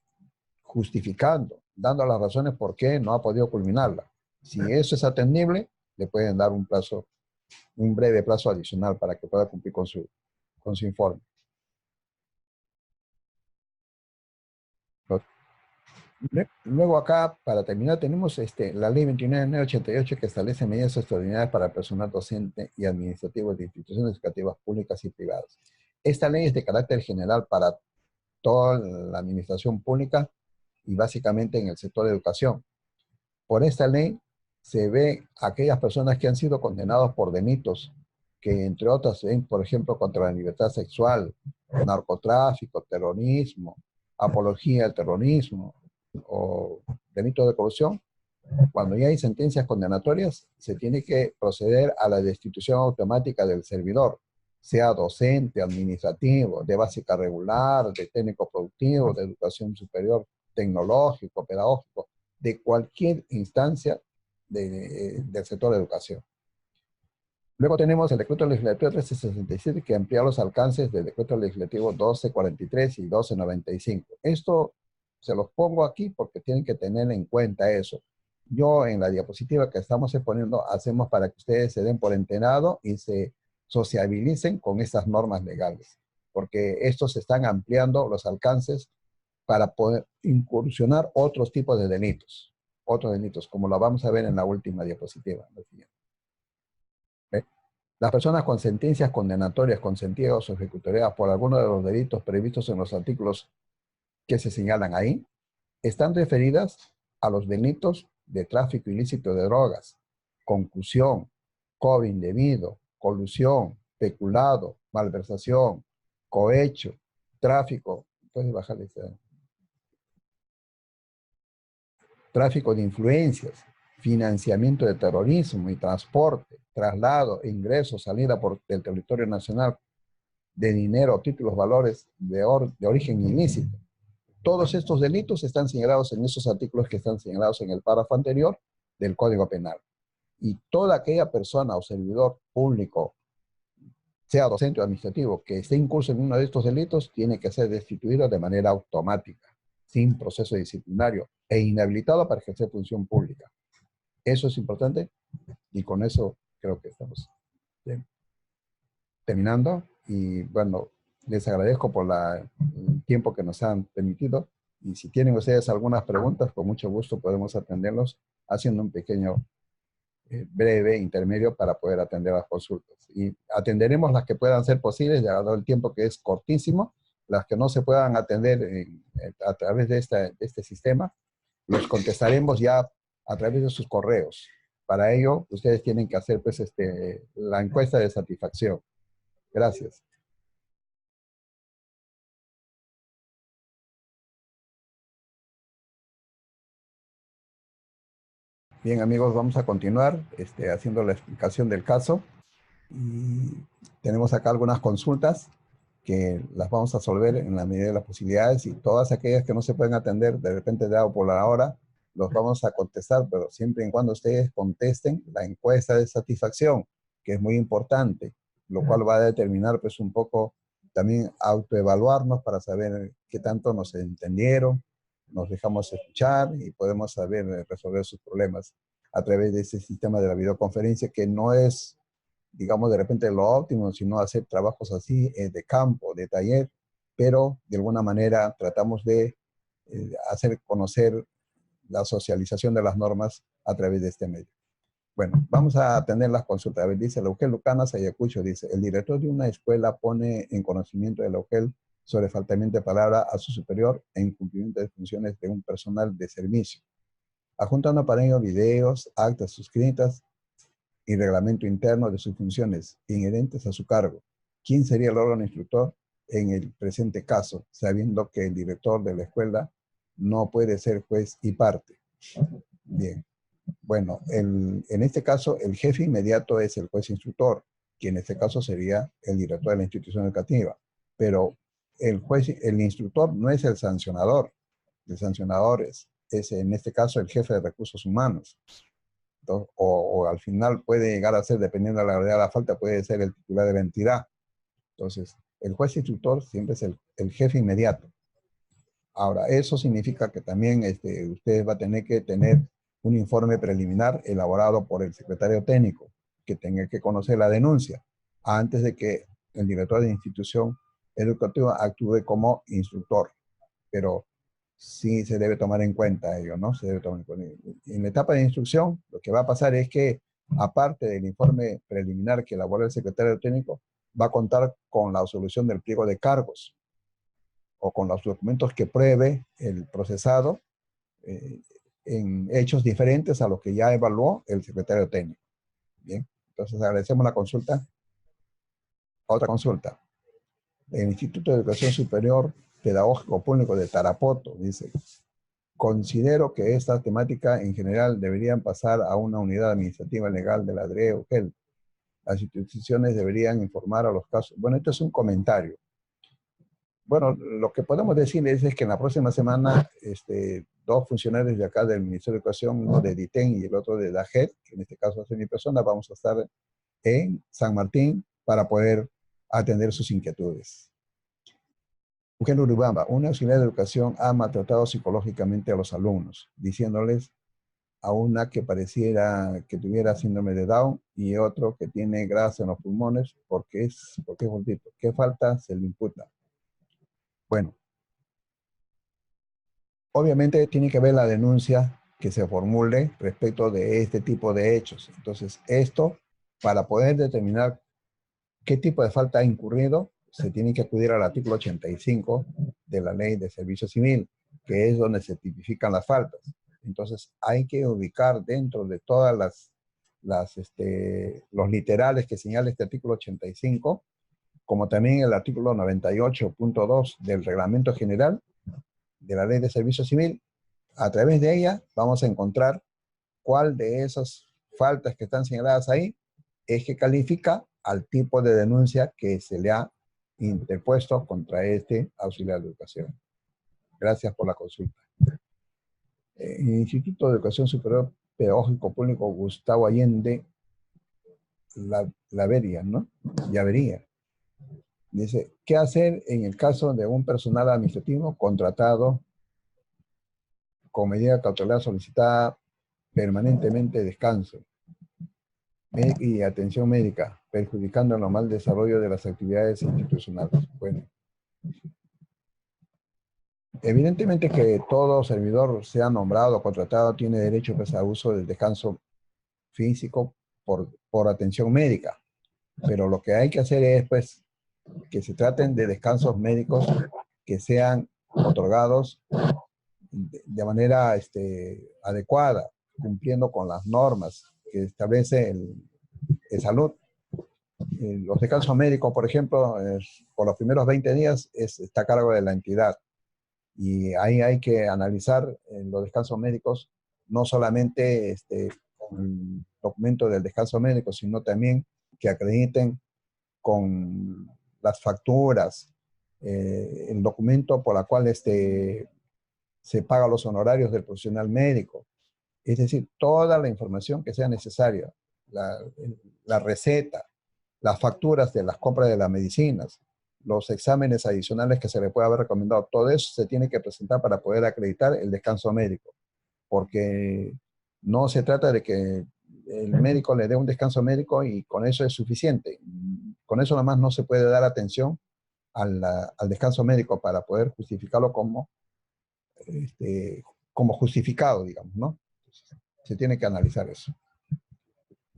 C: justificando, dando las razones por qué no ha podido culminarla. Si eso es atendible, le pueden dar un plazo, un breve plazo adicional para que pueda cumplir con su informe. Luego acá, para terminar, tenemos la ley 29.988 que establece medidas extraordinarias para el personal docente y administrativo de instituciones educativas públicas y privadas. Esta ley es de carácter general para toda la administración pública y básicamente en el sector de educación. Por esta ley se ve a aquellas personas que han sido condenados por delitos que, entre otras, ven, por ejemplo, contra la libertad sexual, narcotráfico, terrorismo, apología al terrorismo o delitos de corrupción. Cuando ya hay sentencias condenatorias, se tiene que proceder a la destitución automática del servidor, sea docente, administrativo, de básica regular, de técnico productivo, de educación superior, tecnológico, pedagógico, de cualquier instancia del sector de educación. Luego tenemos el decreto legislativo 1367 que amplía los alcances del decreto legislativo 1243 y 1295. Esto se los pongo aquí porque tienen que tener en cuenta eso. Yo en la diapositiva que estamos exponiendo hacemos para que ustedes se den por enterado y se sociabilicen con estas normas legales, porque estos están ampliando los alcances para poder incursionar otros tipos de delitos, como lo vamos a ver en la última diapositiva. ¿Ve? Las personas con sentencias condenatorias, consentidas o ejecutoriadas por alguno de los delitos previstos en los artículos que se señalan ahí, están referidas a los delitos de tráfico ilícito de drogas, concusión, cobro indebido, colusión, peculado, malversación, cohecho, tráfico, puedes bajarle tráfico de influencias, financiamiento de terrorismo y transporte, traslado, ingreso, salida del territorio nacional de dinero o títulos, valores de origen ilícito. Todos estos delitos están señalados en esos artículos que están señalados en el párrafo anterior del Código Penal. Y toda aquella persona o servidor público, sea docente o administrativo, que esté incurso en uno de estos delitos, tiene que ser destituido de manera automática, sin proceso disciplinario, e inhabilitado para ejercer función pública. Eso es importante y con eso creo que estamos terminando. Y bueno, les agradezco por el tiempo que nos han permitido. Y si tienen ustedes algunas preguntas, con mucho gusto podemos atenderlos haciendo un pequeño breve intermedio para poder atender las consultas. Y atenderemos las que puedan ser posibles, dado el tiempo que es cortísimo. Las que no se puedan atender a través de este sistema, los contestaremos ya a través de sus correos. Para ello, ustedes tienen que hacer pues, la encuesta de satisfacción. Gracias. Bien, amigos, vamos a continuar haciendo la explicación del caso. Y tenemos acá algunas consultas que las vamos a resolver en la medida de las posibilidades, y todas aquellas que no se pueden atender de repente dado por la hora, los vamos a contestar, pero siempre y cuando ustedes contesten la encuesta de satisfacción, que es muy importante, lo cual va a determinar pues un poco también autoevaluarnos para saber qué tanto nos entendieron, nos dejamos escuchar y podemos saber resolver sus problemas a través de ese sistema de la videoconferencia, que no es, digamos, de repente lo óptimo, sino hacer trabajos así de campo, de taller, pero de alguna manera tratamos de hacer conocer la socialización de las normas a través de este medio. Bueno, vamos a atender las consultas. A ver, dice Leugel Lucanas Ayacucho, dice, el director de una escuela pone en conocimiento de Leugel sobre faltamiento de palabra a su superior e incumplimiento de funciones de un personal de servicio, adjuntando para ello videos, actas suscritas y reglamento interno de sus funciones inherentes a su cargo. ¿Quién sería el órgano instructor en el presente caso, sabiendo que el director de la escuela no puede ser juez y parte? Bien. Bueno, en este caso, el jefe inmediato es el juez instructor, que en este caso sería el director de la institución educativa. Pero el juez, el instructor no es el sancionador. El sancionador es en este caso el jefe de recursos humanos. Entonces, o al final puede llegar a ser, dependiendo de la gravedad de la falta, puede ser el titular de la entidad. Entonces, el juez instructor siempre es el jefe inmediato. Ahora, eso significa que también usted va a tener que tener un informe preliminar elaborado por el secretario técnico, que tenga que conocer la denuncia antes de que el director de institución educativa actúe como instructor. Pero sí se debe tomar en cuenta ello, ¿no? Se debe tomar en cuenta. En la etapa de instrucción, lo que va a pasar es que, aparte del informe preliminar que elabora el secretario técnico, va a contar con la absolución del pliego de cargos o con los documentos que pruebe el procesado en hechos diferentes a los que ya evaluó el secretario técnico. Bien, entonces agradecemos la consulta. Otra consulta. El Instituto de Educación Superior Pedagógico Público de Tarapoto dice: considero que esta temática en general deberían pasar a una unidad administrativa legal de la DRE-UGEL. Las instituciones deberían informar a los casos. Bueno, esto es un comentario. Bueno, lo que podemos decir es que en la próxima semana dos funcionarios de acá del Ministerio de Educación, uno de DITEN y el otro de DAGED, que en este caso es mi persona, vamos a estar en San Martín para poder atender sus inquietudes. Eugenio Uribamba, una auxiliar de educación ha maltratado psicológicamente a los alumnos, diciéndoles a una que pareciera que tuviera síndrome de Down y otro que tiene grasa en los pulmones porque es gordito. ¿Qué falta se le imputa? Bueno, obviamente tiene que haber la denuncia que se formule respecto de este tipo de hechos. Entonces, esto, para poder determinar qué tipo de falta ha incurrido, se tiene que acudir al artículo 85 de la Ley de Servicio Civil, que es donde se tipifican las faltas. Entonces, hay que ubicar dentro de todas los literales que señala este artículo 85, como también el artículo 98.2 del Reglamento General de la Ley de Servicio Civil. A través de ella vamos a encontrar cuál de esas faltas que están señaladas ahí es que califica al tipo de denuncia que se le ha interpuesto contra este auxiliar de educación. Gracias por la consulta. El Instituto de Educación Superior Pedagógico Público Gustavo Allende Lavería, ¿no? Llavería. Dice, ¿qué hacer en el caso de un personal administrativo contratado con medida cautelar solicitada permanentemente descanso y atención médica, perjudicando el normal desarrollo de las actividades institucionales? Bueno, evidentemente que todo servidor, sea nombrado o contratado, tiene derecho pues, a uso del descanso físico por atención médica, pero lo que hay que hacer es pues que se traten de descansos médicos que sean otorgados de manera adecuada, cumpliendo con las normas que establece el salud. Los descansos médicos, por ejemplo, por los primeros 20 días está a cargo de la entidad. Y ahí hay que analizar los descansos médicos, no solamente con el documento del descanso médico, sino también que acrediten con las facturas, el documento por la cual se paga los honorarios del profesional médico. Es decir, toda la información que sea necesaria, la receta, las facturas de las compras de las medicinas, los exámenes adicionales que se le puede haber recomendado, todo eso se tiene que presentar para poder acreditar el descanso médico, porque no se trata de que el médico le dé un descanso médico y con eso es suficiente. Con eso nomás no se puede dar atención al descanso médico para poder justificarlo como justificado, digamos, ¿no? Entonces, se tiene que analizar eso.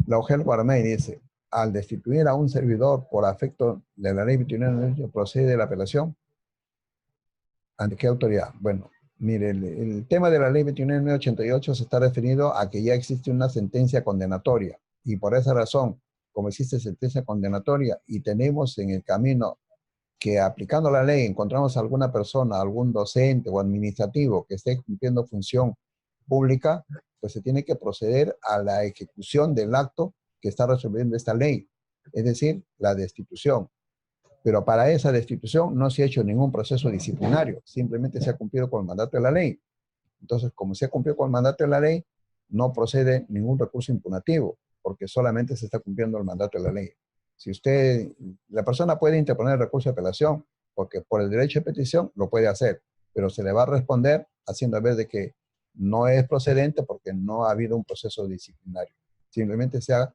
C: La Ugel Guarmey dice, al destituir a un servidor por afecto de la ley 29, procede la apelación. ¿Ante qué autoridad? Bueno, mire, el tema de la ley 2988 se está referido a que ya existe una sentencia condenatoria y por esa razón, como existe sentencia condenatoria y tenemos en el camino que aplicando la ley encontramos a alguna persona, algún docente o administrativo que esté cumpliendo función pública, pues se tiene que proceder a la ejecución del acto que está resolviendo esta ley, es decir, la destitución. Pero para esa destitución no se ha hecho ningún proceso disciplinario, simplemente se ha cumplido con el mandato de la ley. Entonces, como se ha cumplido con el mandato de la ley, no procede ningún recurso impugnativo, porque solamente se está cumpliendo el mandato de la ley. Si la persona puede interponer recurso de apelación, porque por el derecho de petición lo puede hacer, pero se le va a responder haciendo ver de que no es procedente porque no ha habido un proceso disciplinario. Simplemente se ha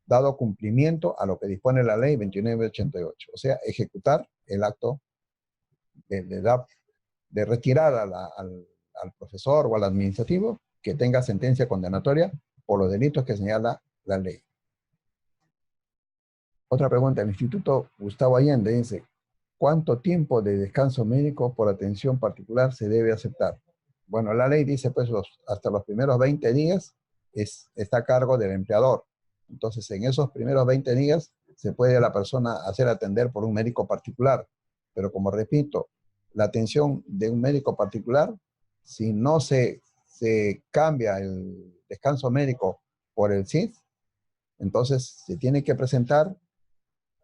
C: dado cumplimiento a lo que dispone la ley 2988, o sea, ejecutar el acto de retirar al profesor o al administrativo que tenga sentencia condenatoria por los delitos que señala la ley. Otra pregunta, el Instituto Gustavo Allende dice, ¿cuánto tiempo de descanso médico por atención particular se debe aceptar? Bueno, la ley dice pues hasta los primeros 20 días está a cargo del empleador. Entonces, en esos primeros 20 días se puede la persona hacer atender por un médico particular. Pero como repito, la atención de un médico particular, si no se cambia el descanso médico por el CID, entonces se tiene que presentar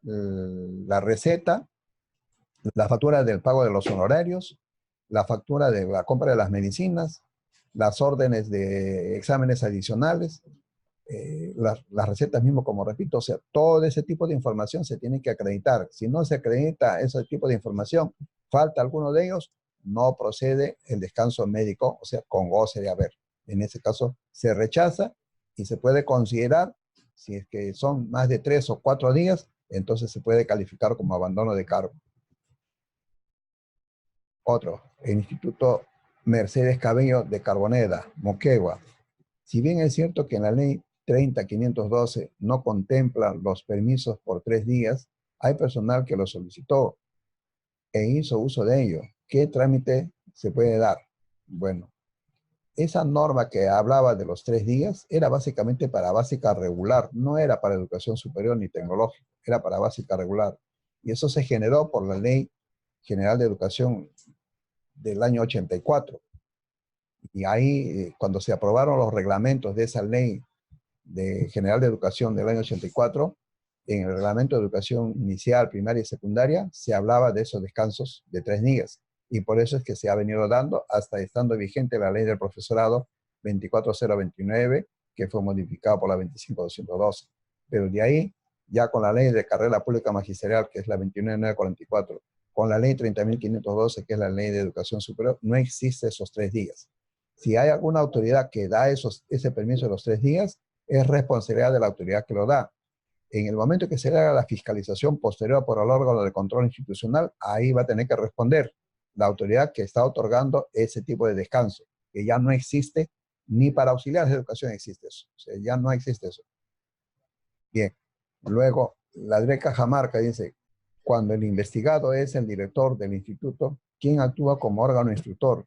C: la receta, la factura del pago de los honorarios, la factura de la compra de las medicinas, las órdenes de exámenes adicionales, las recetas mismo, como repito, o sea, todo ese tipo de información se tiene que acreditar. Si no se acredita ese tipo de información, falta alguno de ellos, no procede el descanso médico, o sea, con goce de haber. En ese caso, se rechaza y se puede considerar, si es que son más de 3 o 4 días, entonces se puede calificar como abandono de cargo. Otro, el Instituto Mercedes Cabello de Carboneda, Moquegua. Si bien es cierto que en la ley 30.512 no contempla los permisos por 3 días, hay personal que lo solicitó e hizo uso de ello. ¿Qué trámite se puede dar? Bueno, esa norma que hablaba de los 3 días era básicamente para básica regular, no era para educación superior ni tecnológica, era para básica regular. Y eso se generó por la Ley General de Educación del año 84. Y ahí, cuando se aprobaron los reglamentos de esa Ley General de Educación del año 84, en el reglamento de educación inicial, primaria y secundaria, se hablaba de esos descansos de 3 días. Y por eso es que se ha venido dando hasta estando vigente la ley del profesorado 24029, que fue modificada por la 25212. Pero de ahí, ya con la ley de carrera pública magisterial, que es la 29944, con la ley 30.512, que es la ley de educación superior, no existe esos 3 días. Si hay alguna autoridad que da ese permiso de los 3 días, es responsabilidad de la autoridad que lo da. En el momento que se haga la fiscalización posterior por el órgano de control institucional, ahí va a tener que responder la autoridad que está otorgando ese tipo de descanso, que ya no existe, ni para auxiliares de educación existe eso. O sea, ya no existe eso. Bien, luego la DRE Cajamarca dice, cuando el investigado es el director del instituto, ¿quién actúa como órgano instructor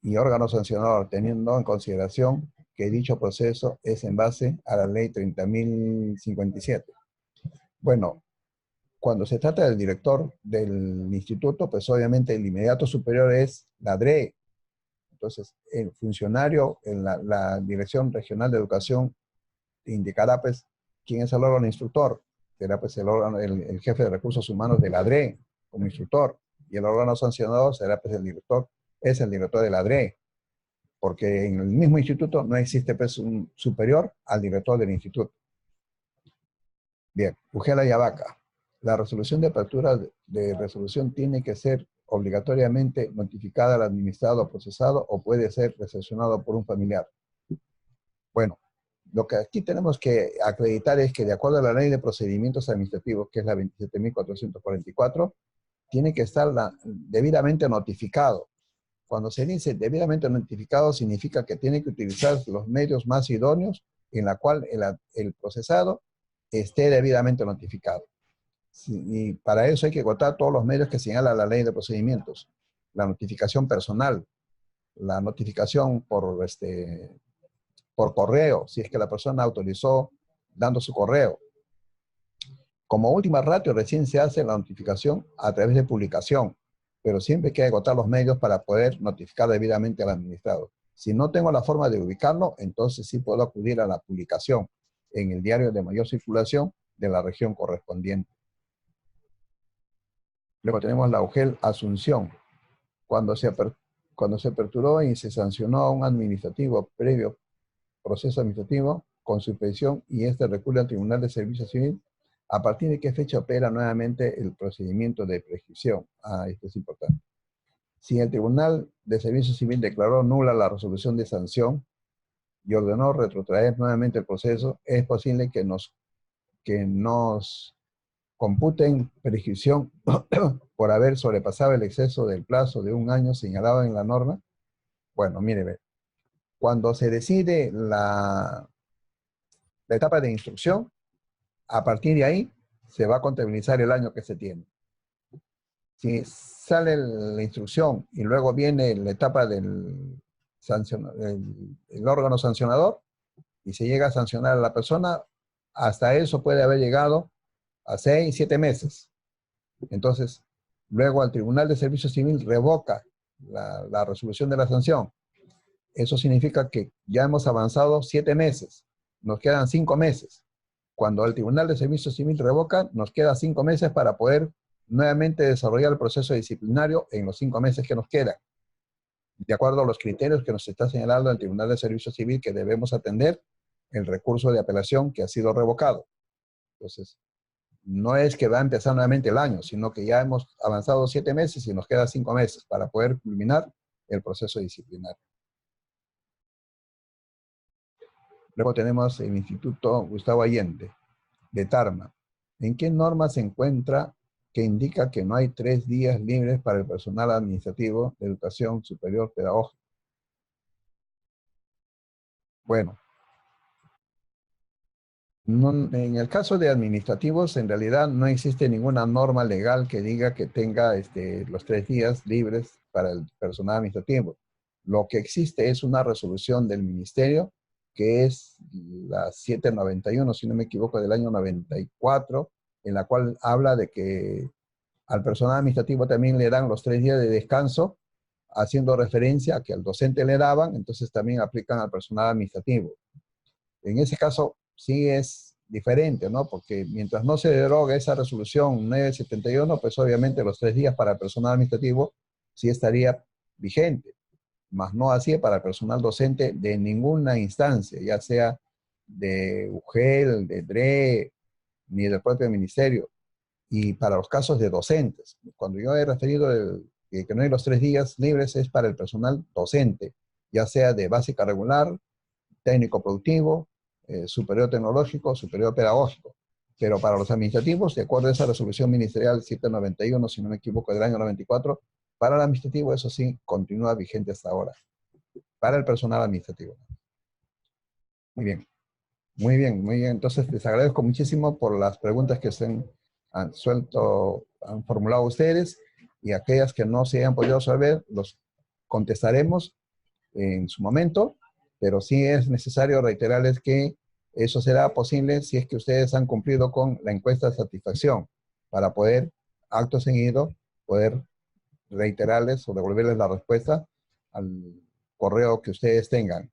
C: y órgano sancionador, teniendo en consideración que dicho proceso es en base a la ley 30.057? Bueno, cuando se trata del director del instituto, pues obviamente el inmediato superior es la DRE. Entonces, el funcionario en la Dirección Regional de Educación indicará pues quién es el órgano instructor. Será pues el jefe de recursos humanos de la DRE como instructor. Y el órgano sancionador será pues el director de la DRE. Porque en el mismo instituto no existe pues un superior al director del instituto. Bien, Ujela y Abaca. La resolución de apertura de resolución tiene que ser obligatoriamente notificada al administrado o procesado o puede ser recepcionado por un familiar. Bueno, lo que aquí tenemos que acreditar es que de acuerdo a la ley de procedimientos administrativos, que es la 27.444, tiene que estar debidamente notificado. Cuando se dice debidamente notificado, significa que tiene que utilizar los medios más idóneos en la cual el procesado esté debidamente notificado. Y para eso hay que agotar todos los medios que señala la ley de procedimientos. La notificación personal, la notificación por correo, si es que la persona autorizó dando su correo. Como última ratio, recién se hace la notificación a través de publicación, pero siempre hay que agotar los medios para poder notificar debidamente al administrado. Si no tengo la forma de ubicarlo, entonces sí puedo acudir a la publicación en el diario de mayor circulación de la región correspondiente. Luego tenemos la UGEL Asunción, cuando se aperturó y se sancionó a un administrativo previo proceso administrativo con suspensión y este recurre al Tribunal de Servicio Civil, ¿a partir de qué fecha opera nuevamente el procedimiento de prescripción? Esto es importante. Si el Tribunal de Servicio Civil declaró nula la resolución de sanción y ordenó retrotraer nuevamente el proceso, es posible que nos computen prescripción por haber sobrepasado el exceso del plazo de 1 año señalado en la norma. Bueno, mire, cuando se decide la etapa de instrucción, a partir de ahí se va a contabilizar el año que se tiene. Si sale la instrucción y luego viene la etapa del el órgano sancionador y se llega a sancionar a la persona, hasta eso puede haber llegado a 6, 7 meses. Entonces, luego al Tribunal de Servicio Civil revoca la resolución de la sanción. Eso significa que ya hemos avanzado 7 meses. Nos quedan 5 meses. Cuando el Tribunal de Servicio Civil revoca, nos queda 5 meses para poder nuevamente desarrollar el proceso disciplinario en los 5 meses que nos quedan, de acuerdo a los criterios que nos está señalando el Tribunal de Servicio Civil, que debemos atender el recurso de apelación que ha sido revocado. Entonces, no es que va a empezar nuevamente el año, sino que ya hemos avanzado 7 meses y nos queda 5 meses para poder culminar el proceso disciplinario. Luego tenemos el Instituto Gustavo Allende, de Tarma. ¿En qué norma se encuentra que indica que no hay 3 días libres para el personal administrativo de educación superior pedagógica? Bueno, en el caso de administrativos, en realidad no existe ninguna norma legal que diga que tenga los 3 días libres para el personal administrativo. Lo que existe es una resolución del ministerio, que es la 791, si no me equivoco, del año 94, en la cual habla de que al personal administrativo también le dan los 3 días de descanso, haciendo referencia a que al docente le daban, entonces también aplican al personal administrativo. En ese caso sí es diferente, ¿no? Porque mientras no se deroga esa resolución 971, pues obviamente los 3 días para el personal administrativo sí estaría vigente, más no así para el personal docente de ninguna instancia, ya sea de UGEL, de DRE, ni del propio ministerio. Y para los casos de docentes, cuando yo he referido que no hay los 3 días libres, es para el personal docente, ya sea de básica regular, técnico productivo, superior tecnológico, superior pedagógico. Pero para los administrativos, de acuerdo a esa resolución ministerial 791, si no me equivoco, del año 94, para el administrativo eso sí continúa vigente hasta ahora. Para el personal administrativo. Muy bien. Muy bien, muy bien. Entonces les agradezco muchísimo por las preguntas que han formulado ustedes, y aquellas que no se hayan podido resolver, los contestaremos en su momento, pero sí es necesario reiterarles que eso será posible si es que ustedes han cumplido con la encuesta de satisfacción, para poder, acto seguido, poder reiterarles o devolverles la respuesta al correo que ustedes tengan.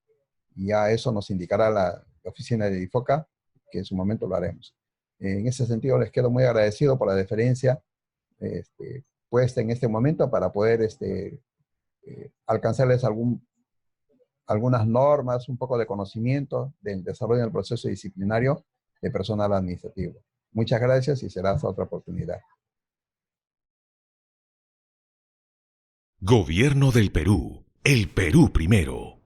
C: Y ya eso nos indicará la oficina de IFOCA, que en su momento lo haremos. En ese sentido, les quedo muy agradecido por la deferencia puesta en este momento para poder alcanzarles algunas normas, un poco de conocimiento del desarrollo del proceso disciplinario de personal administrativo. Muchas gracias y será hasta otra oportunidad.
A: Gobierno del Perú. El Perú primero.